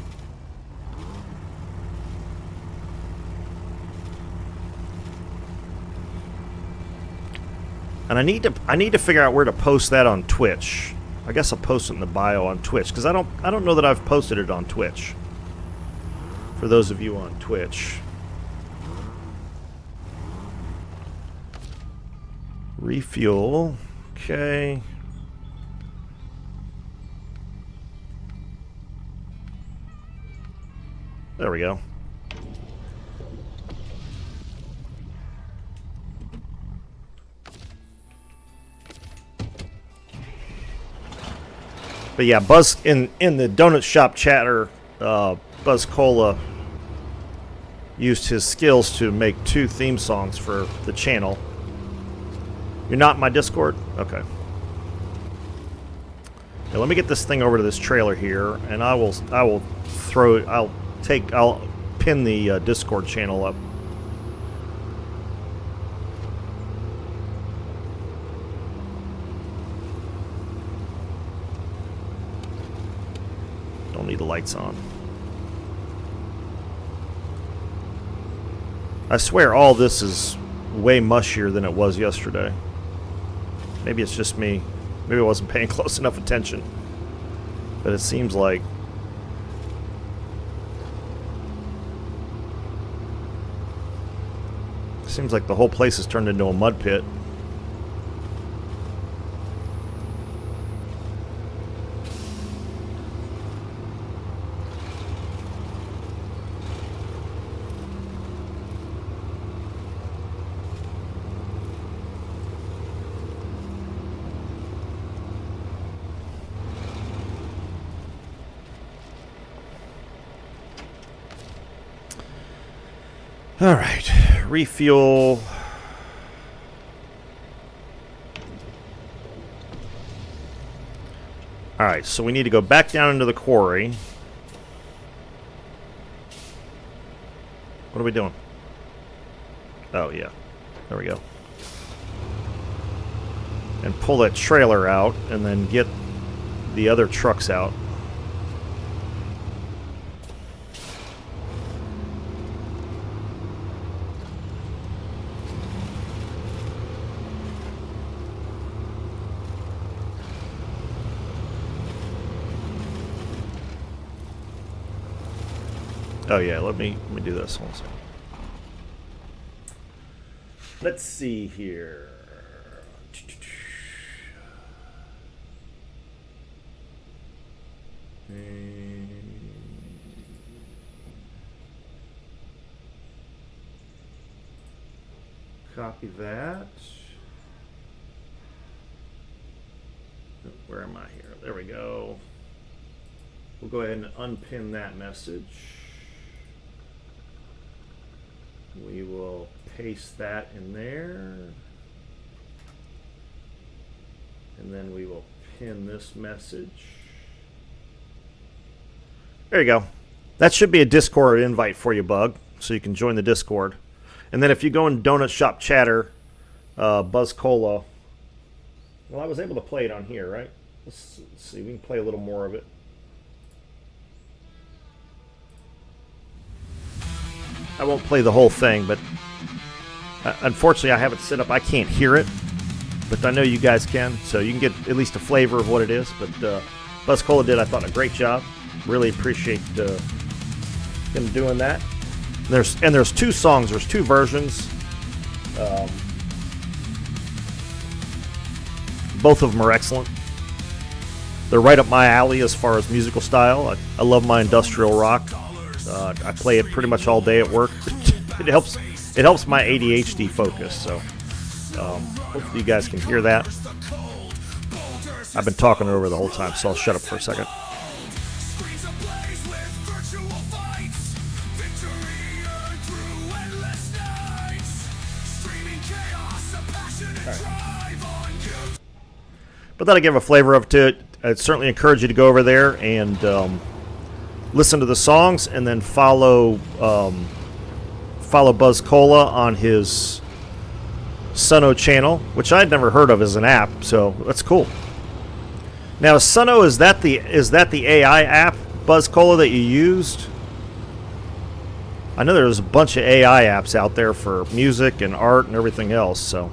And I need to figure out where to post that on Twitch. I guess I'll post it in the bio on Twitch because I don't know that I've posted it on Twitch. For those of you on Twitch. Refuel. Okay. There we go. But yeah, Buzz in the donut shop chatter, Buzz Cola used his skills to make 2 theme songs for the channel. You're not in my Discord? Okay. Now let me get this thing over to this trailer here, and I'll pin the Discord channel up. Don't need the lights on. I swear all this is way mushier than it was yesterday. Maybe it's just me. Maybe I wasn't paying close enough attention. But it seems like the whole place has turned into a mud pit. All right, refuel. All right, so we need to go back down into the quarry. What are we doing? Oh, yeah. There we go. And pull that trailer out and then get the other trucks out. Oh yeah, let me do this one second. Let's see here. Copy that. Where am I here? There we go. We'll go ahead and unpin that message. We will paste that in there. And then we will pin this message. There you go. That should be a Discord invite for you, Bug, so you can join the Discord. And then if you go in Donut Shop Chatter, Buzz Cola. Well, I was able to play it on here, right? Let's see. We can play a little more of it. I won't play the whole thing, but unfortunately I have it set up. I can't hear it, but I know you guys can, so you can get at least a flavor of what it is. But Buzz Cola did, I thought, a great job. Really appreciate him doing that. There's 2 songs. There's 2 versions. Both of them are excellent. They're right up my alley as far as musical style. I love my industrial rock. I play it pretty much all day at work. It helps my ADHD focus. So hopefully you guys can hear that. I've been talking over the whole time, so I'll shut up for a second. But that'll give a flavor of to it. I'd certainly encourage you to go over there and listen to the songs, and then follow Buzz Cola on his Suno channel, which I'd never heard of as an app. So that's cool. Now, Suno, is that the AI app, Buzz Cola, that you used? I know there's a bunch of AI apps out there for music and art and everything else. So.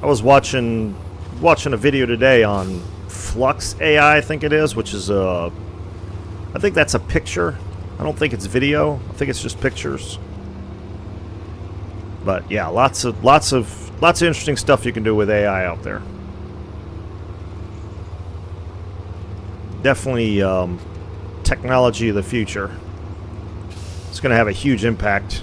I was watching a video today on Flux AI, I think it is, which is I think that's a picture. I don't think it's video. I think it's just pictures. But yeah, lots of interesting stuff you can do with AI out there. Definitely technology of the future. It's going to have a huge impact.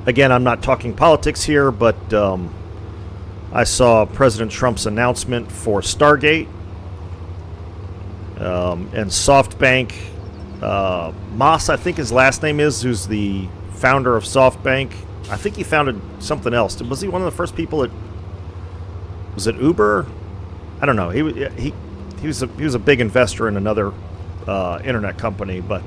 Again, I'm not talking politics here, but I saw President Trump's announcement for Stargate, and SoftBank. Moss, I think his last name is, who's the founder of SoftBank. I think he founded something else. Was he one of the first people at? Was it Uber? I don't know. He was a big investor in another internet company, but.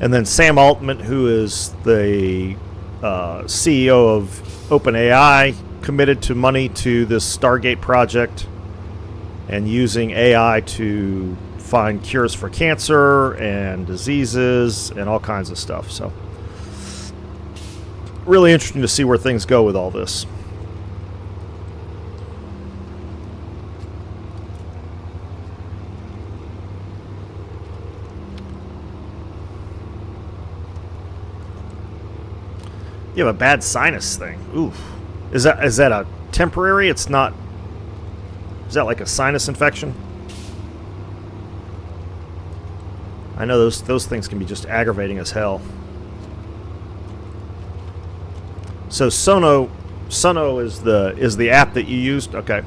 And then Sam Altman, who is the CEO of OpenAI, committed to money to this Stargate project and using AI to find cures for cancer and diseases and all kinds of stuff. So, really interesting to see where things go with all this. You have a bad sinus thing. Oof. Is that a temporary? It's not. Is that like a sinus infection? I know those things can be just aggravating as hell. So Suno is the app that you used. Okay.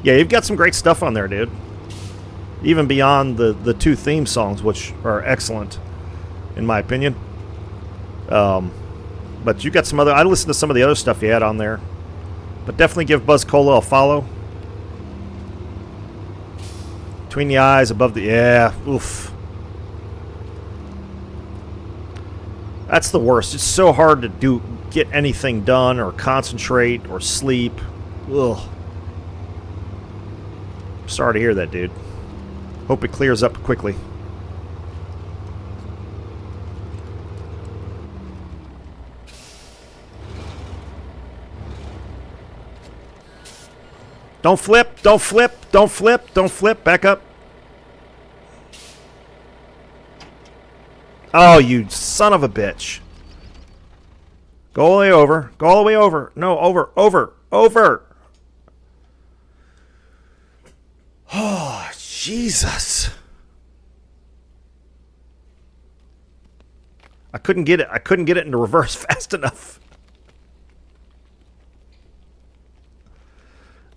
Yeah, you've got some great stuff on there, dude. Even beyond the two theme songs, which are excellent, in my opinion. But you got some other. I listened to some of the other stuff you had on there. But definitely give Buzz Cola a follow. Between the eyes, above the. Yeah, oof. That's the worst. It's so hard to get anything done or concentrate or sleep. Ugh. Sorry to hear that, dude. Hope it clears up quickly. Don't flip, don't flip, don't flip, don't flip. Back up. Oh, you son of a bitch. Go all the way over. Go all the way over. No, over. Oh, Jesus. I couldn't get it into reverse fast enough.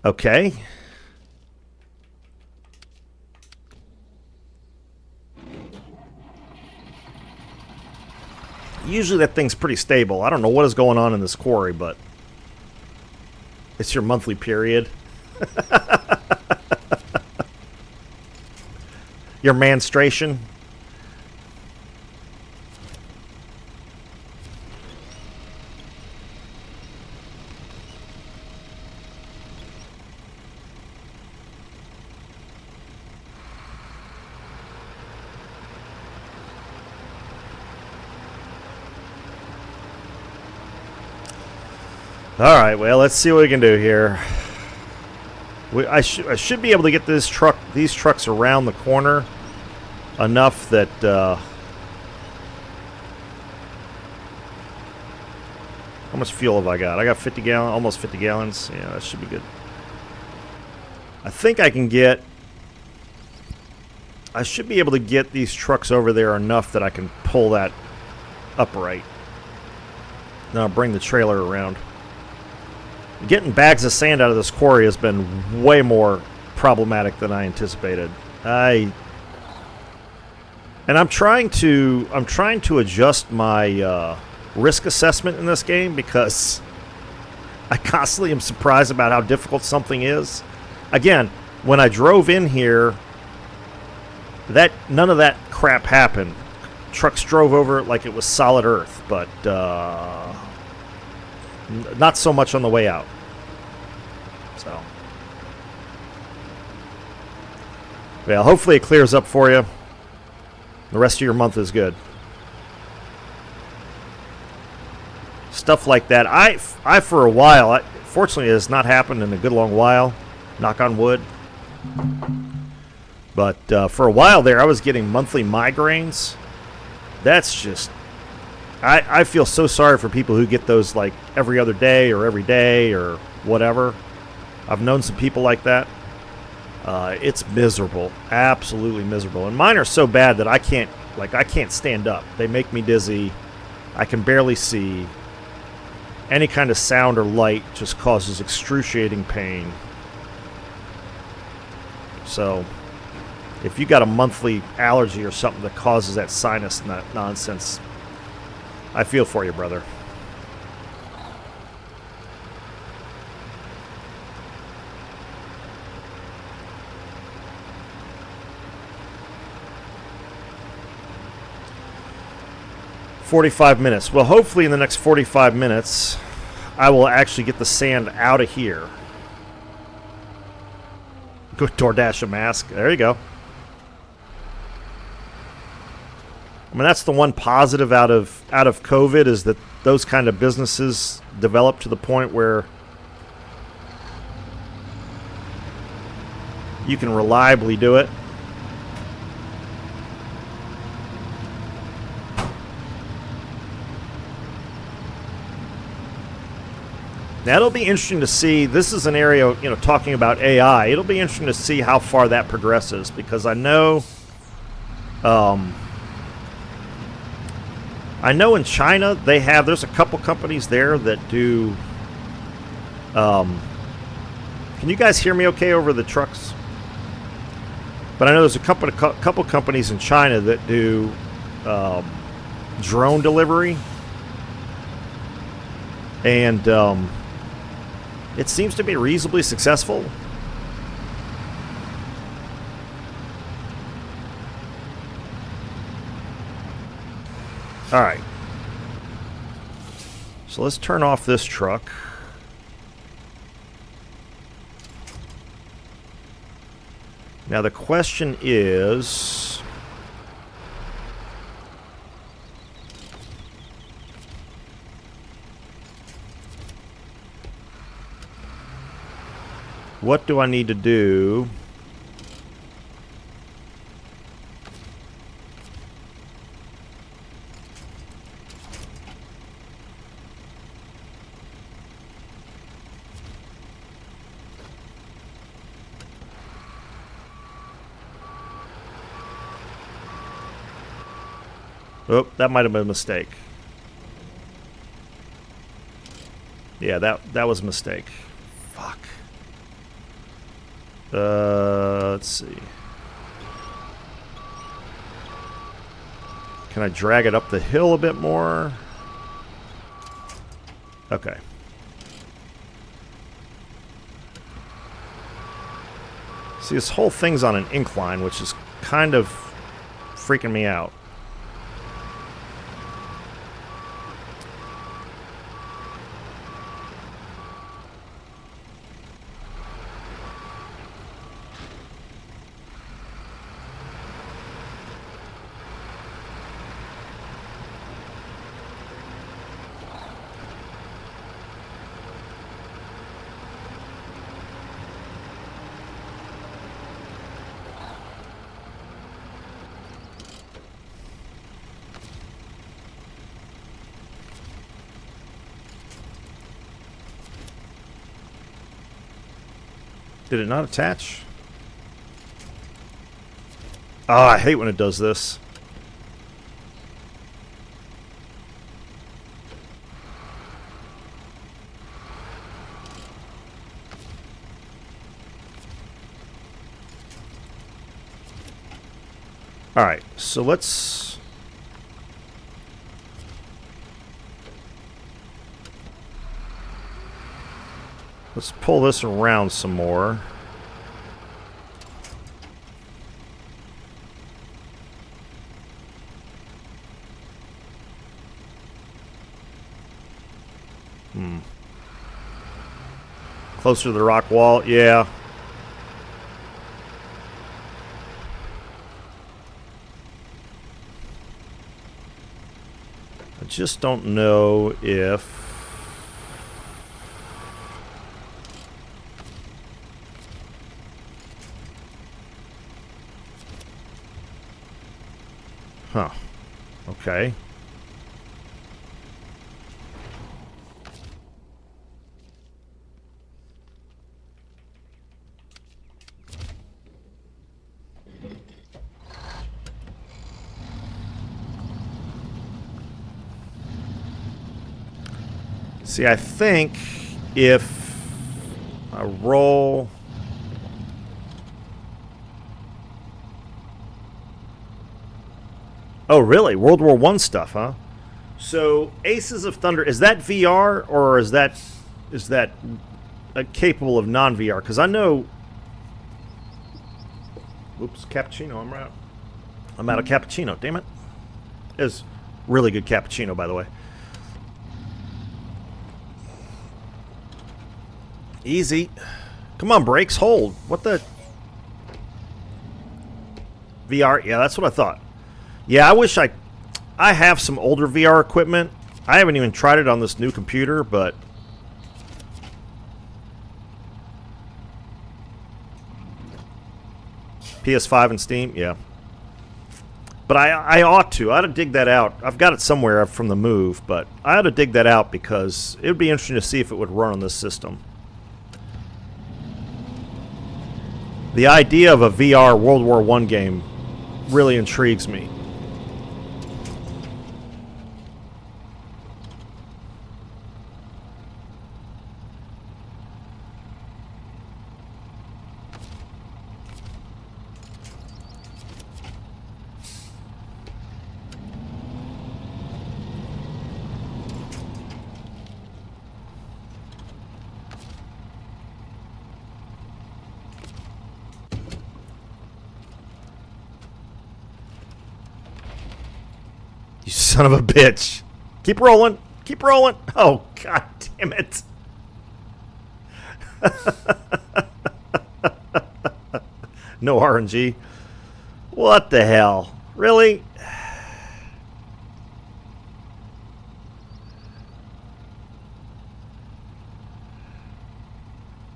Okay. Usually that thing's pretty stable. I don't know what is going on in this quarry, but it's your monthly period. Your menstruation. All right, well, let's see what we can do here. I should be able to get these trucks around the corner enough that how much fuel have I got? I got 50 gallons, almost 50 gallons. Yeah, that should be good. I think I can get. I should be able to get these trucks over there enough that I can pull that upright. Then I'll bring the trailer around. Getting bags of sand out of this quarry has been way more problematic than I anticipated. And I'm trying to adjust my risk assessment in this game because I constantly am surprised about how difficult something is. Again, when I drove in here, none of that crap happened. Trucks drove over it like it was solid earth, but not so much on the way out. So, yeah, hopefully it clears up for you. The rest of your month is good. Stuff like that. I for a while, fortunately it has not happened in a good long while, knock on wood. But for a while there, I was getting monthly migraines. That's just, I feel so sorry for people who get those like every other day or every day or whatever. I've known some people like that. It's miserable, absolutely miserable. And mine are so bad that I can't stand up. They make me dizzy. I can barely see. Any kind of sound or light just causes excruciating pain. So, if you got a monthly allergy or something that causes that sinus nonsense, I feel for you, brother. "45 minutes. Well, hopefully in the next 45 minutes, I will actually get the sand out of here. Go DoorDash a mask. There you go. I mean, that's the one positive out of COVID is that those kind of businesses develop to the point where you can reliably do it. Now, it'll be interesting to see. This is an area, talking about AI. It'll be interesting to see how far that progresses because I know in China there's a couple companies there that do. Can you guys hear me okay over the trucks? But I know there's a couple companies in China that do drone delivery, and it seems to be reasonably successful. All right. So let's turn off this truck. Now the question is, what do I need to do? Oh, that might have been a mistake. Yeah, that was a mistake. Fuck. Let's see. Can I drag it up the hill a bit more? Okay. See, this whole thing's on an incline, which is kind of freaking me out. Did it not attach? Oh, I hate when it does this. All right, so let's pull this around some more. Closer to the rock wall, yeah. I just don't know if... Huh. Okay. See, I think if I roll... Oh, really? World War I stuff, huh? So, Aces of Thunder, is that VR or is that capable of non-VR? Because I know... Oops, cappuccino, I'm out of cappuccino, damn it. It's really good cappuccino, by the way. Easy. Come on, brakes, hold. What the... VR, yeah, that's what I thought. Yeah, I wish I have some older VR equipment. I haven't even tried it on this new computer, but... PS5 and Steam, yeah. But I ought to. I ought to dig that out. I've got it somewhere from the move, but I ought to dig that out because it would be interesting to see if it would run on this system. The idea of a VR World War I game really intrigues me. You son of a bitch. Keep rolling. Keep rolling. Oh, god damn it. No RNG. What the hell? Really?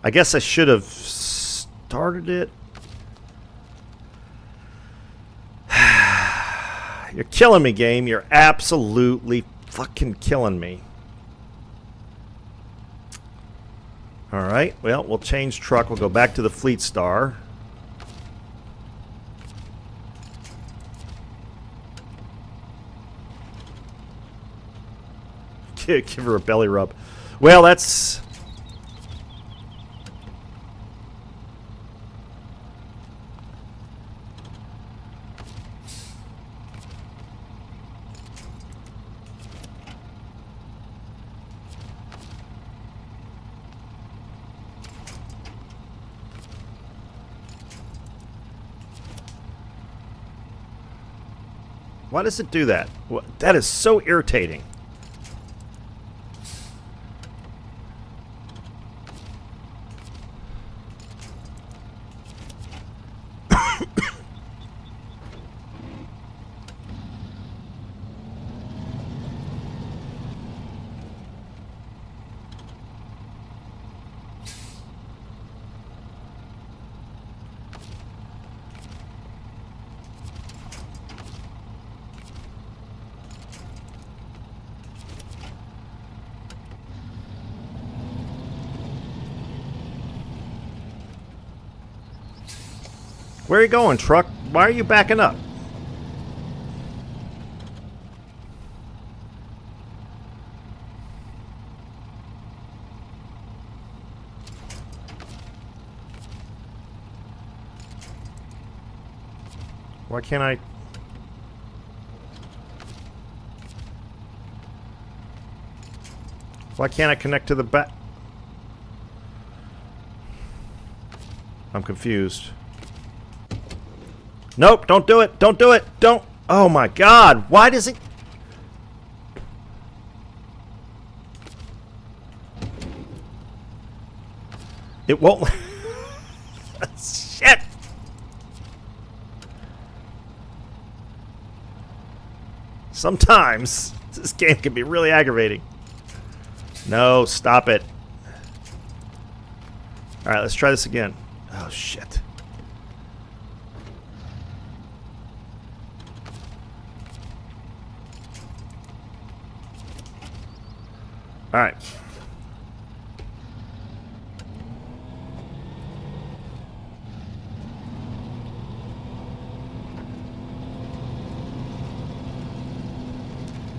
I guess I should have started it. You're killing me, game. You're absolutely fucking killing me. Alright, well, we'll change truck. We'll go back to the Fleet Star. Give her a belly rub. Well, that's... Why does it do that? That is so irritating. Where are you going, truck? Why are you backing up? Why can't I... Why can't I connect to the back? I'm confused. Nope, don't do it. Don't do it. Don't. Oh my god. Why does it... It won't... Shit. Sometimes this game can be really aggravating. No, stop it. Alright, let's try this again. Oh, shit. Alright.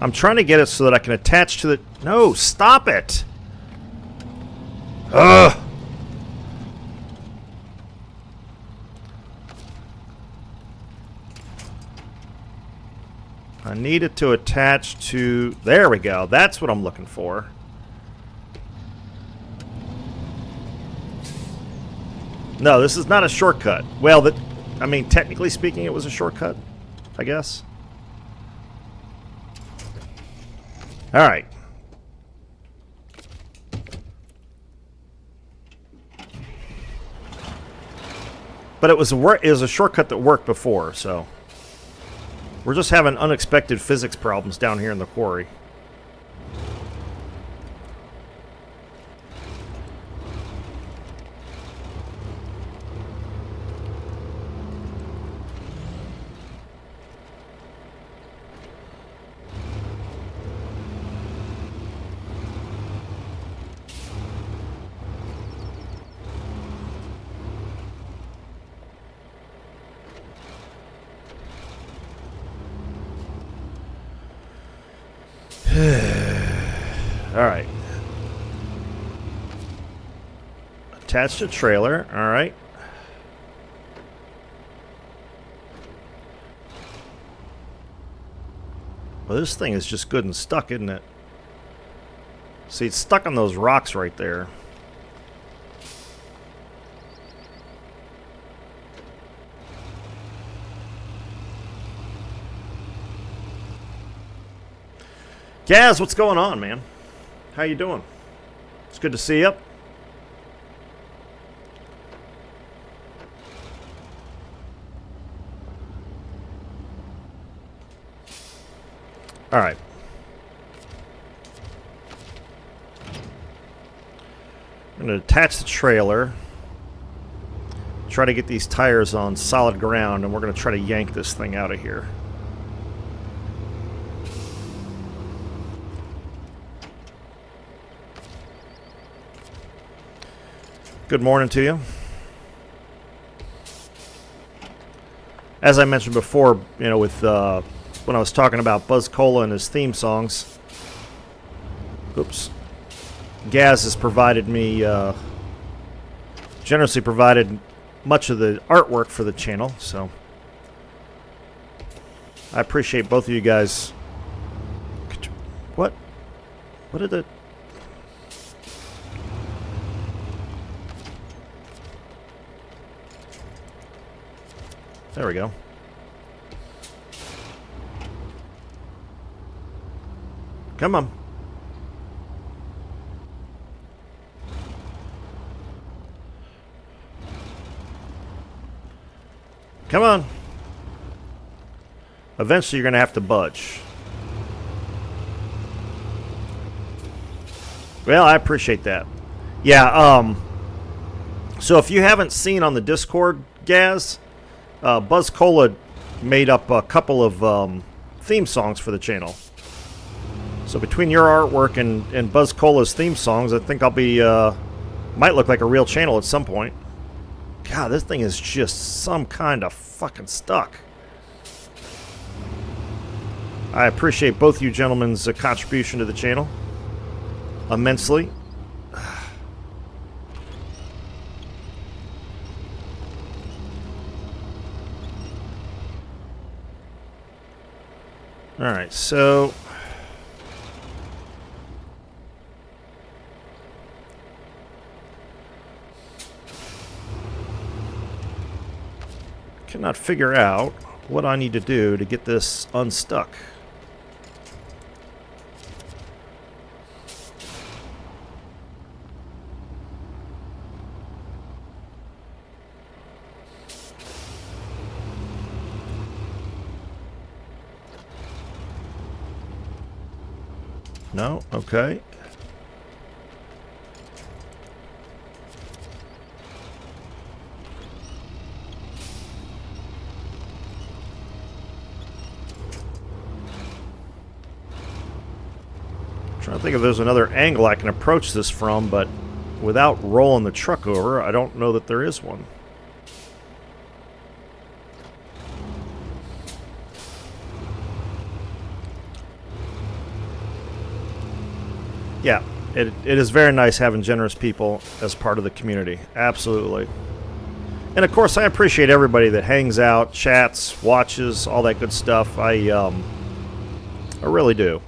I'm trying to get it so that I can attach to the... No, stop it! Ugh! I need it to attach to... There we go. That's what I'm looking for. No, this is not a shortcut. Well, I mean, technically speaking, it was a shortcut, I guess. All right. But it was a shortcut that worked before, so we're just having unexpected physics problems down here in the quarry. Alright. Attached to trailer. Alright. Well, this thing is just good and stuck, isn't it? See, it's stuck on those rocks right there. Gaz, what's going on, man? How you doing? It's good to see you. All right. I'm going to attach the trailer. Try to get these tires on solid ground, and we're going to try to yank this thing out of here. Good morning to you. As I mentioned before, you know, with when I was talking about Buzz Cola and his theme songs, oops, Gaz has provided me, generously provided much of the artwork for the channel, so I appreciate both of you guys. What? What did the... There we go. Come on. Come on. Eventually you're going to have to budge. Well, I appreciate that. Yeah, so if you haven't seen on the Discord, Gaz, Buzz Cola made up a couple of theme songs for the channel. So between your artwork and Buzz Cola's theme songs, I think I'll be, might look like a real channel at some point. God, this thing is just some kind of fucking stuck. I appreciate both you gentlemen's contribution to the channel immensely. Alright, so Cannot figure out what I need to do to get this unstuck. No? Okay. Trying to think if there's another angle I can approach this from, but without rolling the truck over, I don't know that there is one. Yeah, it is very nice having generous people as part of the community. Absolutely. And of course, I appreciate everybody that hangs out, chats, watches, all that good stuff. I really do.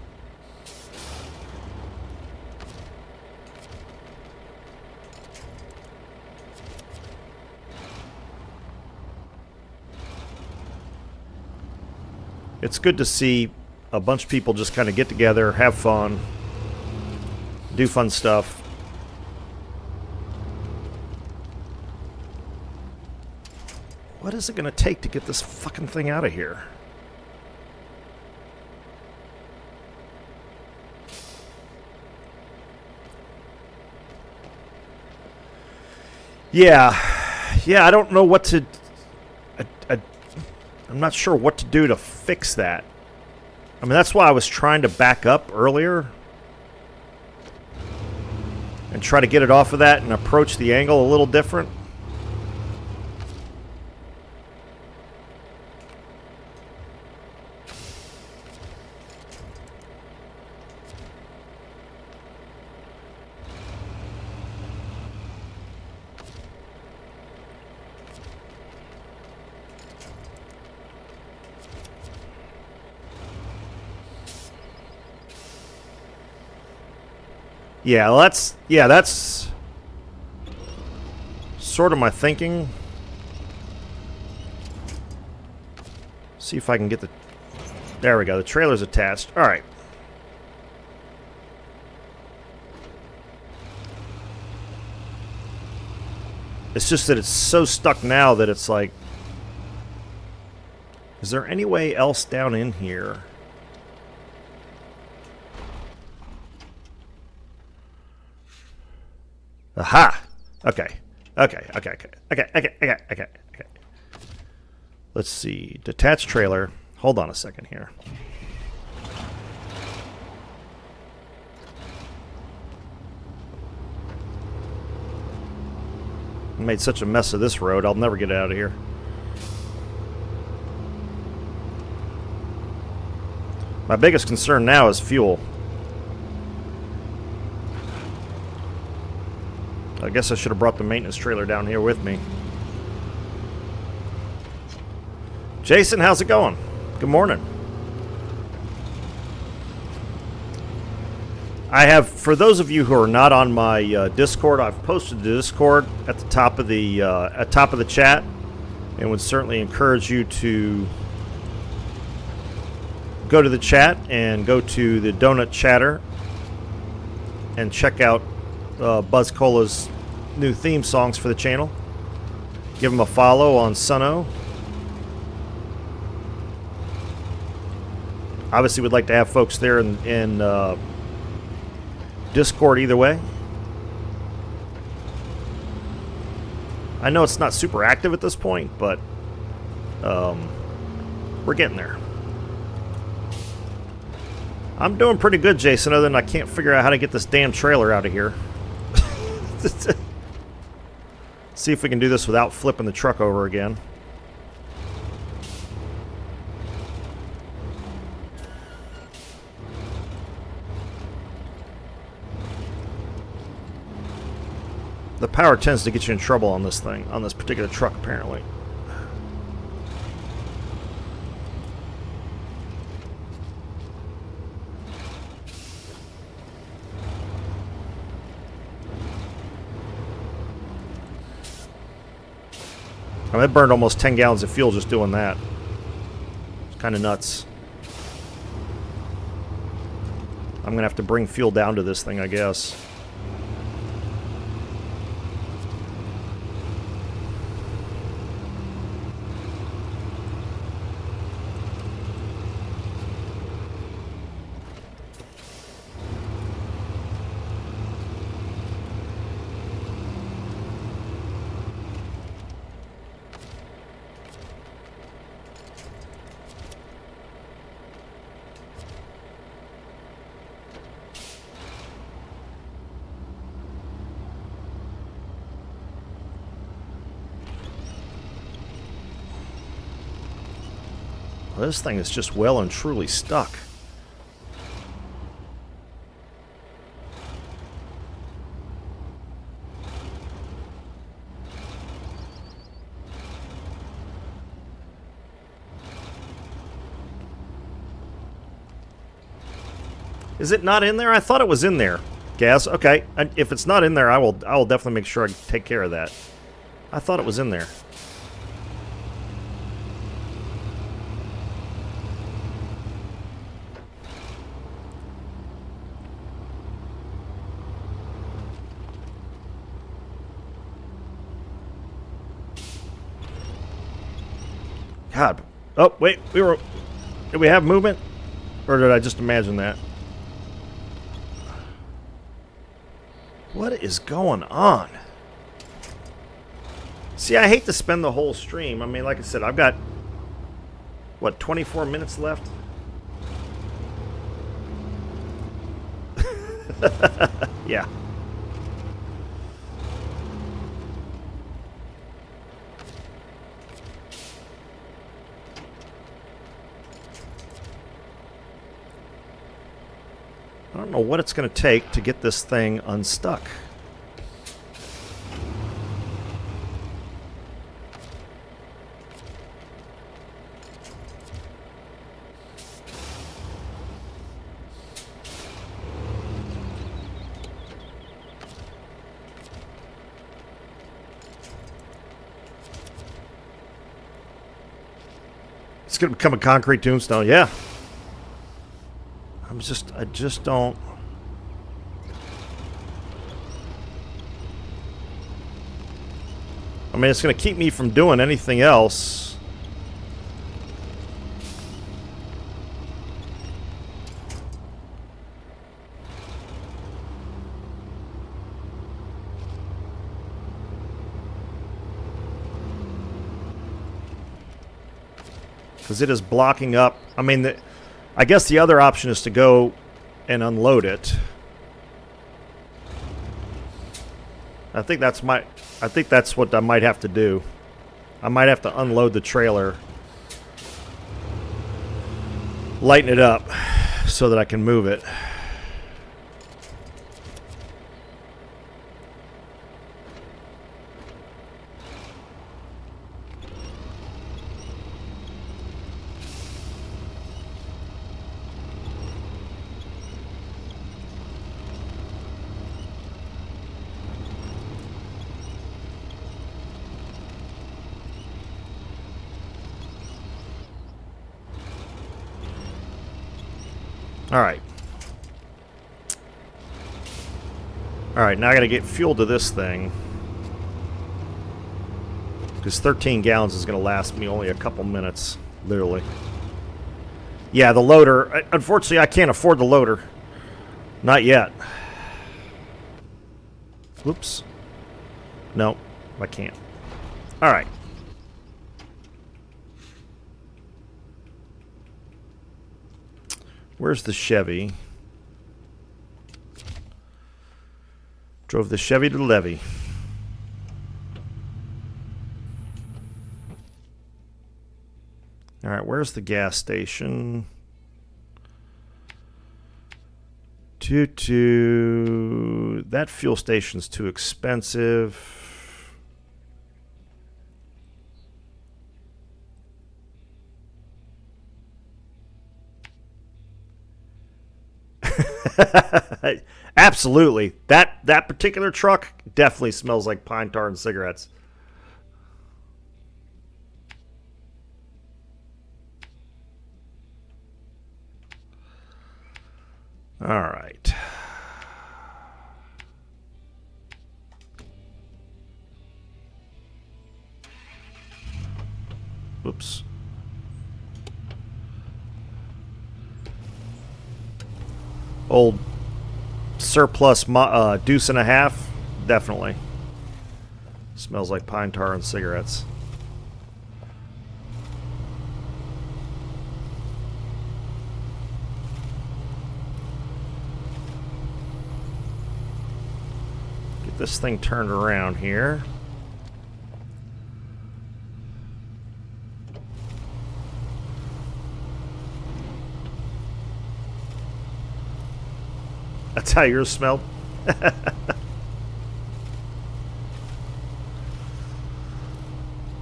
It's good to see a bunch of people just kind of get together, have fun, do fun stuff. What is it going to take to get this fucking thing out of here? Yeah, I don't know what to... I'm not sure what to do to fix that. I mean, that's why I was trying to back up earlier and try to get it off of that and approach the angle a little different. Yeah, well, that's sort of my thinking. See if I can get the... There we go. The trailer's attached. All right. It's just that it's so stuck now that it's like... Is there any way else down in here? Aha! Okay. Okay. Let's see. Detached trailer. Hold on a second here. I made such a mess of this road, I'll never get out of here. My biggest concern now is fuel. I guess I should have brought the maintenance trailer down here with me. Jason, how's it going? Good morning. I have, for those of you who are not on my Discord, I've posted the Discord at the top of the chat, and would certainly encourage you to go to the chat and go to the Donut Chatter and check out Buzz Cola's new theme songs for the channel. Give him a follow on Sunno. Obviously, we'd like to have folks there in Discord either way. I know it's not super active at this point, but we're getting there. I'm doing pretty good, Jason, other than I can't figure out how to get this damn trailer out of here. See if we can do this without flipping the truck over again. The power tends to get you in trouble on this thing, on this particular truck, apparently. I mean, I burned almost 10 gallons of fuel just doing that. It's kind of nuts. I'm going to have to bring fuel down to this thing, I guess. Well, this thing is just well and truly stuck. Is it not in there? I thought it was in there. Gas? Okay. If it's not in there, I will definitely make sure I take care of that. I thought it was in there. God. Oh, wait. Did we have movement? Or did I just imagine that? What is going on? See, I hate to spend the whole stream. I mean, like I said, I've got, what, 24 minutes left? Yeah. I don't know what it's going to take to get this thing unstuck. It's going to become a concrete tombstone, yeah. I just don't. I mean, it's going to keep me from doing anything else. Because it is blocking up. I mean, I guess the other option is to go and unload it. I think that's what I might have to do. I might have to unload the trailer, lighten it up so that I can move it. Alright. Alright, now I gotta get fuel to this thing. Because 13 gallons is gonna last me only a couple minutes. Literally. Yeah, the loader. Unfortunately, I can't afford the loader. Not yet. Whoops. No, I can't. Alright. Where's the Chevy? Drove the Chevy to the levee. All right, where's the gas station? That fuel station's too expensive. Absolutely. That particular truck definitely smells like pine tar and cigarettes. All right. Whoops. Old surplus deuce and a half, definitely. Smells like pine tar and cigarettes. Get this thing turned around here. That's how yours smelled?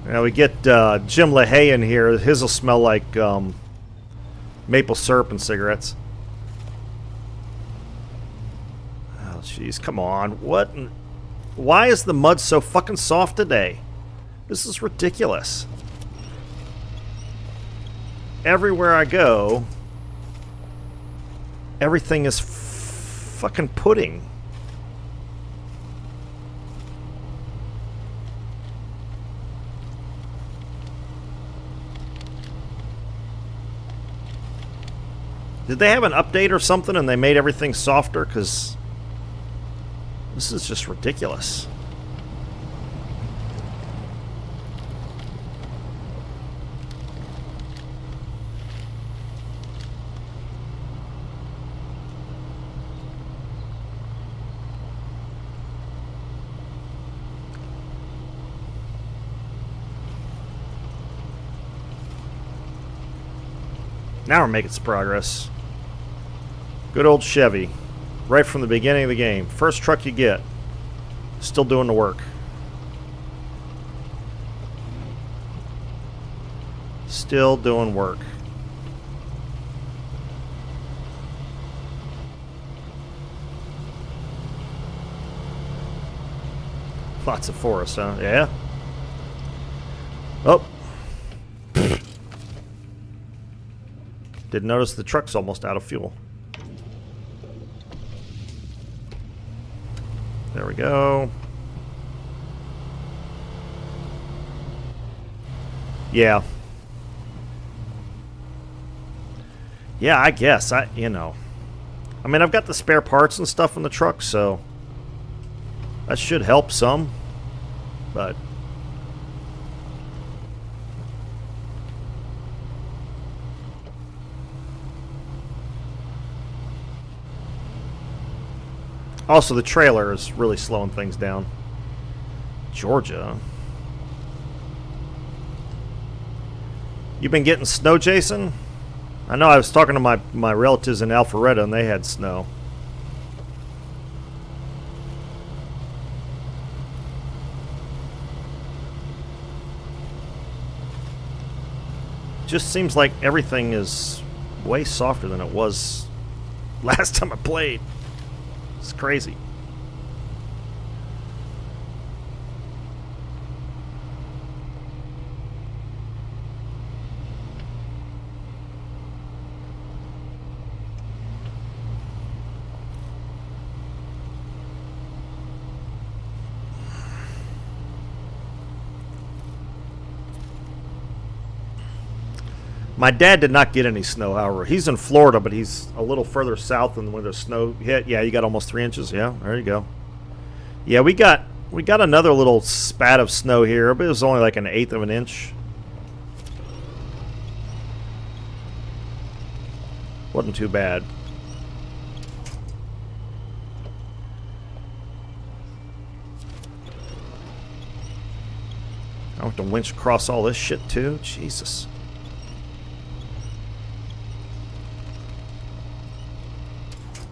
Now we get Jim LaHaye in here. His will smell like maple syrup and cigarettes. Oh, jeez. Come on. What? Why is the mud so fucking soft today? This is ridiculous. Everywhere I go, everything is fucking pudding. Did they have an update or something and they made everything softer? Because this is just ridiculous. Now we're making some progress. Good old Chevy. Right from the beginning of the game. First truck you get. Still doing the work. Still doing work. Lots of forest, huh? Yeah? Oh. Didn't notice the truck's almost out of fuel. There we go. Yeah. Yeah, I guess. You know. I mean, I've got the spare parts and stuff in the truck, so that should help some. But also, the trailer is really slowing things down. Georgia. You been getting snow, Jason? I know I was talking to my relatives in Alpharetta and they had snow. Just seems like everything is way softer than it was last time I played. It's crazy. My dad did not get any snow, however. He's in Florida, but he's a little further south than where the snow hit. Yeah, you got almost 3 inches. Yeah, there you go. Yeah, we got another little spat of snow here, but it was only like 1/8 of an inch. Wasn't too bad. I have to winch across all this shit too. Jesus.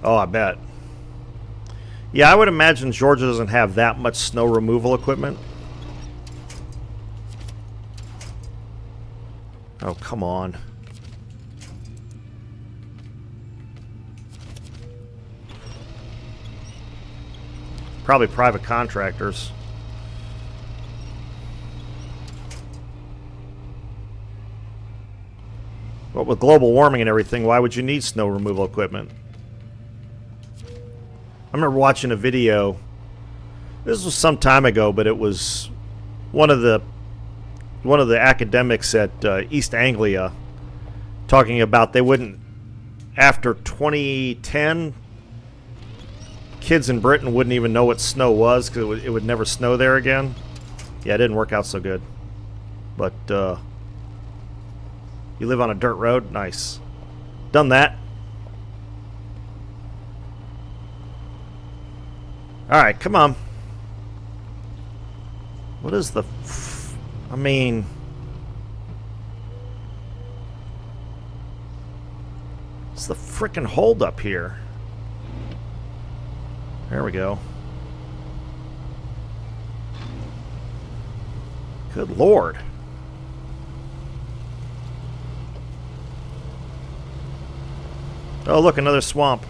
Oh, I bet. Yeah, I would imagine Georgia doesn't have that much snow removal equipment. Oh, come on. Probably private contractors. But with global warming and everything, why would you need snow removal equipment? I remember watching a video. This was some time ago, but it was one of the academics at East Anglia talking about they wouldn't, after 2010, kids in Britain wouldn't even know what snow was because it would never snow there again. Yeah, it didn't work out so good. But you live on a dirt road? Nice. Done that. Alright, come on. What is the... I mean... What's the frickin' hold up here? There we go. Good Lord. Oh, look, another swamp.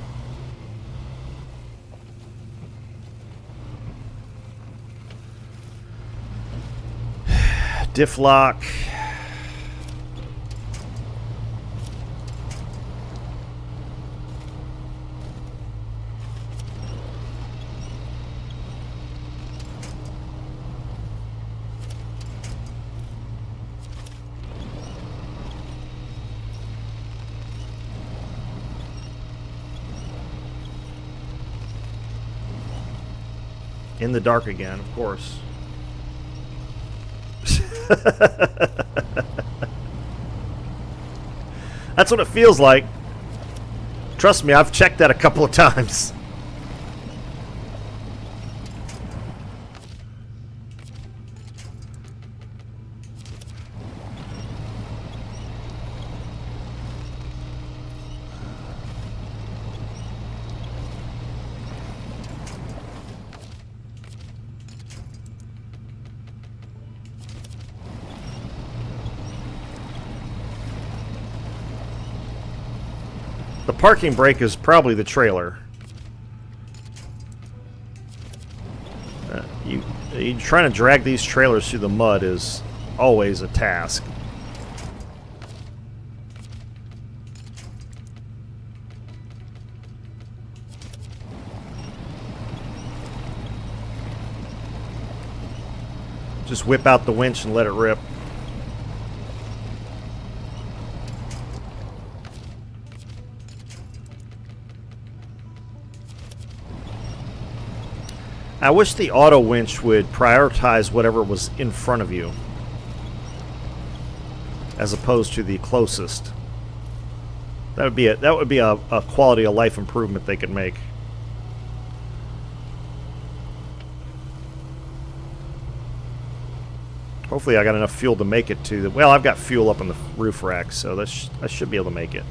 Diff lock. In the dark again, of course. That's what it feels like. Trust me, I've checked that a couple of times. The parking brake is probably the trailer. You trying to drag these trailers through the mud is always a task. Just whip out the winch and let it rip. I wish the auto winch would prioritize whatever was in front of you as opposed to the closest. That would be a quality of life improvement they could make. Hopefully I got enough fuel to make it to the... Well, I've got fuel up on the roof rack, so I should be able to make it.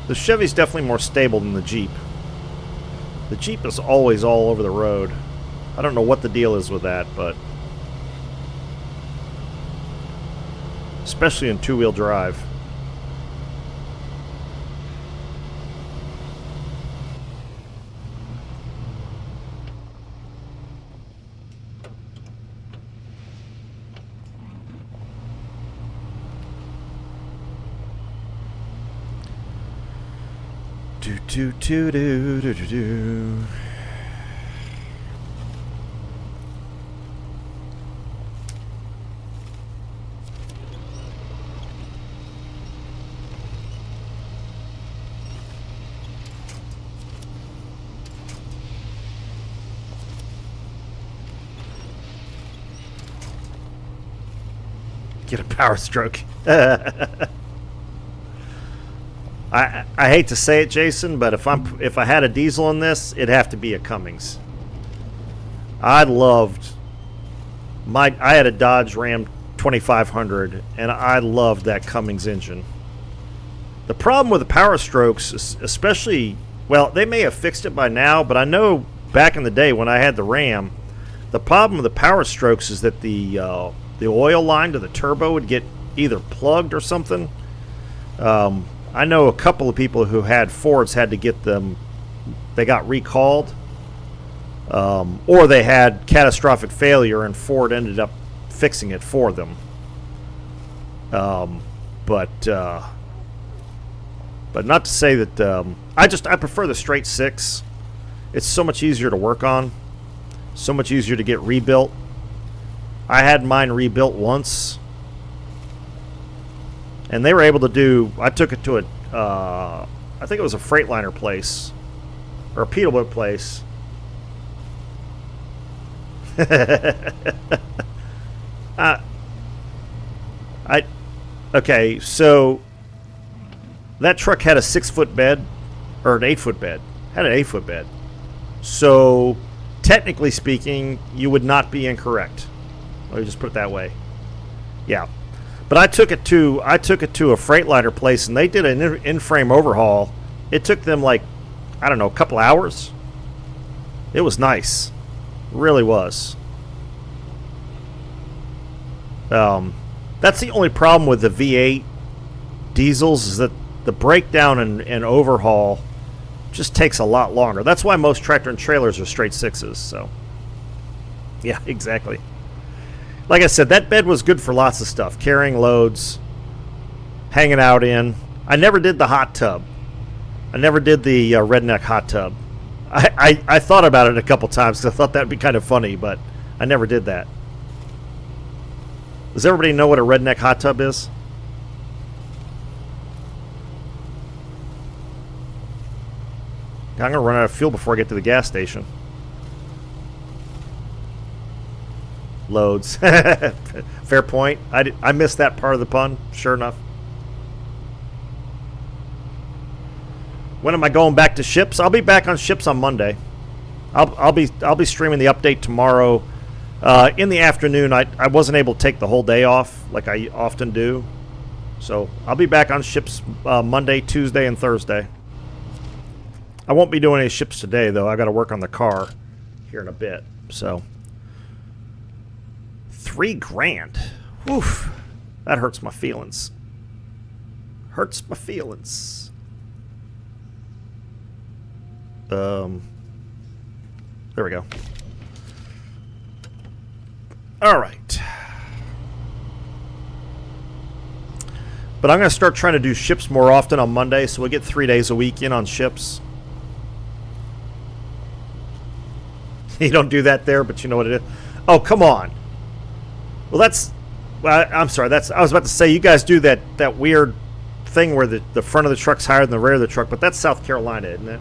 The Chevy's definitely more stable than the Jeep. The Jeep is always all over the road. I don't know what the deal is with that, but... especially in two-wheel drive. Do. Get a power stroke. I hate to say it, Jason, but if I had a diesel in this, it'd have to be a Cummins. I had a Dodge Ram 2500, and I loved that Cummins engine. The problem with the power strokes, especially, well, they may have fixed it by now, but I know back in the day when I had the Ram, the problem with the power strokes is that the oil line to the turbo would get either plugged or something. I know a couple of people who had Fords had to get them, they got recalled Or they had catastrophic failure and Ford ended up fixing it for them. But not to say that I prefer the straight 6. It's so much easier to work on, so much easier to get rebuilt. I had mine rebuilt once, and they were able to do. I took it to a, I think it was a Freightliner place or a Peterbilt place. Okay, so that truck had a 6-foot bed or an 8-foot bed. Had an 8-foot bed. So technically speaking, you would not be incorrect. Let me just put it that way. Yeah, but I took it to a Freightliner place, and they did an in-frame overhaul. It took them like, I don't know, a couple hours. It was nice, it really was. That's the only problem with the V8 diesels is that the breakdown and overhaul just takes a lot longer. That's why most tractor and trailers are straight 6s. So, yeah, exactly. Like I said, that bed was good for lots of stuff. Carrying loads, hanging out in. I never did the hot tub. I never did the redneck hot tub. I thought about it a couple times because I thought that would be kind of funny, but I never did that. Does everybody know what a redneck hot tub is? I'm going to run out of fuel before I get to the gas station. Loads. Fair point. I missed that part of the pun, sure enough. When am I going back to ships? I'll be back on ships on Monday. I'll be streaming the update tomorrow. In the afternoon, I wasn't able to take the whole day off like I often do. So I'll be back on ships Monday, Tuesday, and Thursday. I won't be doing any ships today, though. I got to work on the car here in a bit. So $3,000. Woof. That hurts my feelings. Hurts my feelings. There we go. All right. But I'm going to start trying to do ships more often on Monday, so we'll get 3 days a week in on ships. You don't do that there, but you know what it is. Oh, come on. Well, that's... Well, I'm sorry. I was about to say, you guys do that weird thing where the front of the truck's higher than the rear of the truck, but that's South Carolina, isn't it?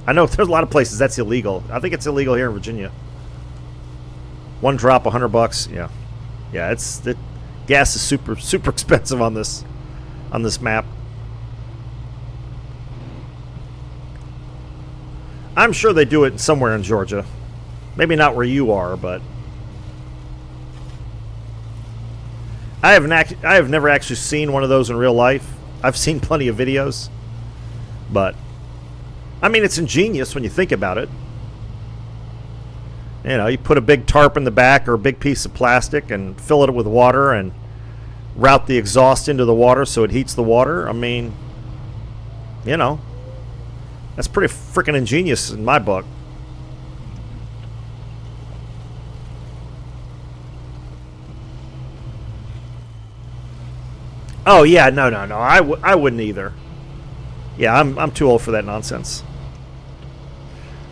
I know there's a lot of places that's illegal. I think it's illegal here in Virginia. One drop, $100. Yeah, yeah. Gas is super expensive on this map. I'm sure they do it somewhere in Georgia. Maybe not where you are, but I have never actually seen one of those in real life. I've seen plenty of videos, but I mean, it's ingenious when you think about it. You know, you put a big tarp in the back or a big piece of plastic and fill it with water and route the exhaust into the water so it heats the water. I mean, you know, that's pretty freaking ingenious in my book. Oh, yeah, no. I wouldn't either. Yeah, I'm too old for that nonsense.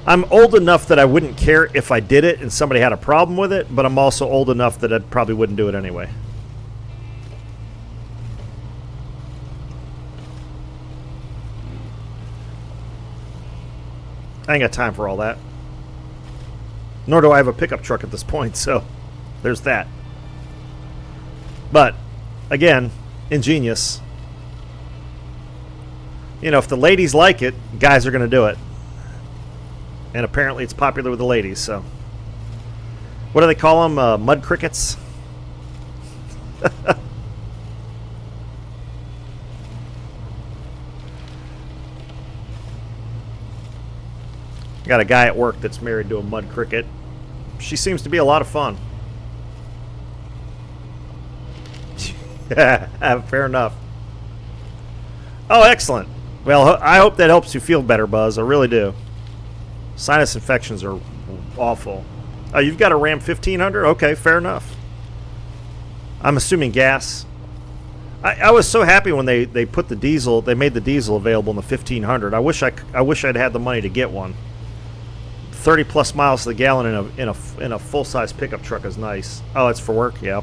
I'm old enough that I wouldn't care if I did it and somebody had a problem with it, but I'm also old enough that I probably wouldn't do it anyway. I ain't got time for all that. Nor do I have a pickup truck at this point, so there's that. But, again, ingenious. You know, if the ladies like it, guys are going to do it. And apparently it's popular with the ladies, so. What do they call them? Mud crickets? Got a guy at work that's married to a mud cricket. She seems to be a lot of fun. Fair enough. Oh, excellent. Well, I hope that helps you feel better, Buzz. I really do. Sinus infections are awful. Oh, you've got a Ram 1500? Okay, fair enough. I'm assuming gas. I was so happy when they put the diesel. They made the diesel available in the 1500. I wish I'd had the money to get one. 30 plus miles to the gallon in a full size pickup truck is nice. Oh, it's for work. Yeah.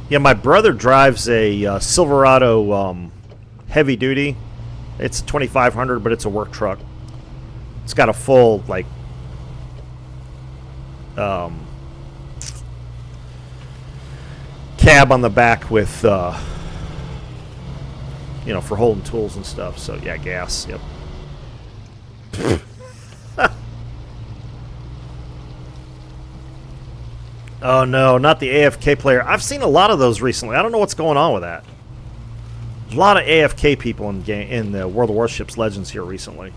Yeah, my brother drives a Silverado heavy duty. It's 2500, but it's a work truck. It's got a full like cab on the back with you know, for holding tools and stuff. So yeah, gas. Yep. Oh no, not the AFK player. I've seen a lot of those recently. I don't know what's going on with that. A lot of AFK people in the World of Warships Legends here recently.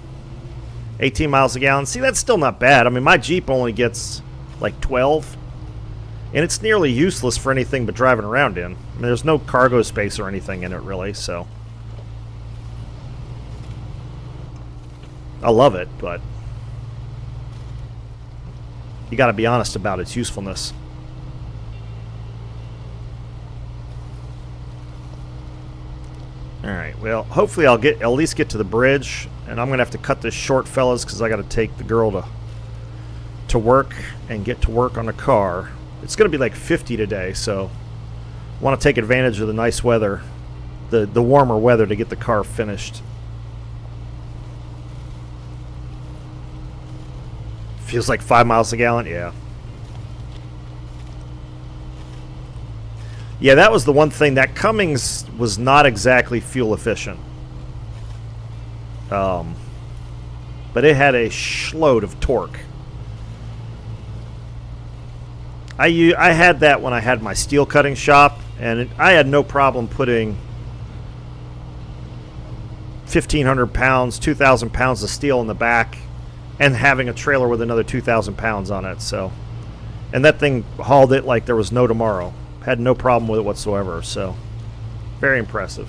18 miles a gallon. See, that's still not bad. I mean, my Jeep only gets like 12. And it's nearly useless for anything but driving around in. I mean, there's no cargo space or anything in it, really, so. I love it, but you got to be honest about its usefulness. Alright, well, hopefully I'll at least get to the bridge, and I'm going to have to cut this short, fellas, because I got to take the girl to work and get to work on the car. It's going to be like 50 today, so I want to take advantage of the nice weather, the warmer weather, to get the car finished. Feels like 5 miles a gallon? Yeah. Yeah, that was the one thing. That Cummins was not exactly fuel efficient. But it had a shitload of torque. I had that when I had my steel cutting shop, and I had no problem putting 1,500 pounds, 2,000 pounds of steel in the back and having a trailer with another 2,000 pounds on it. So, and that thing hauled it like there was no tomorrow. Had no problem with it whatsoever. So, very impressive.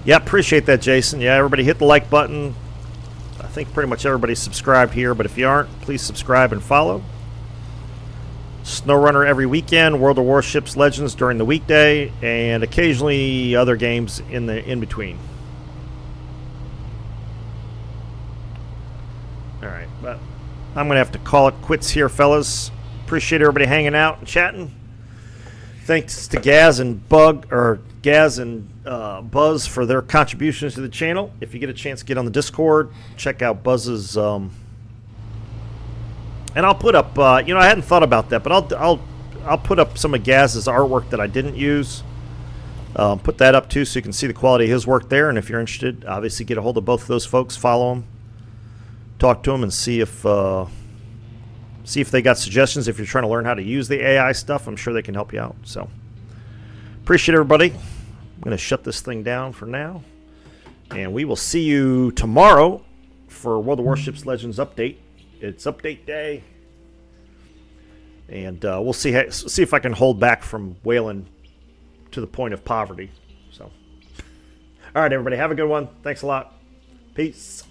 Yeah, appreciate that, Jason. Yeah, everybody hit the like button. I think pretty much everybody's subscribed here, but if you aren't, please subscribe and follow. SnowRunner every weekend, World of Warships Legends during the weekday, and occasionally other games in between. Alright, but I'm going to have to call it quits here, fellas. Appreciate everybody hanging out and chatting. Thanks to Gaz and Buzz for their contributions to the channel. If you get a chance to get on the Discord, check out Buzz's and I'll put up, you know, I hadn't thought about that, but I'll put up some of Gaz's artwork that I didn't use. Put that up too, so you can see the quality of his work there. And if you're interested, obviously get a hold of both of those folks, follow them, talk to them, and see if they got suggestions. If you're trying to learn how to use the AI stuff, I'm sure they can help you out. So appreciate everybody. I'm going to shut this thing down for now, and we will see you tomorrow for World of Warships Legends update. It's update day, and we'll see if I can hold back from wailing to the point of poverty. So, all right, everybody, have a good one. Thanks a lot. Peace.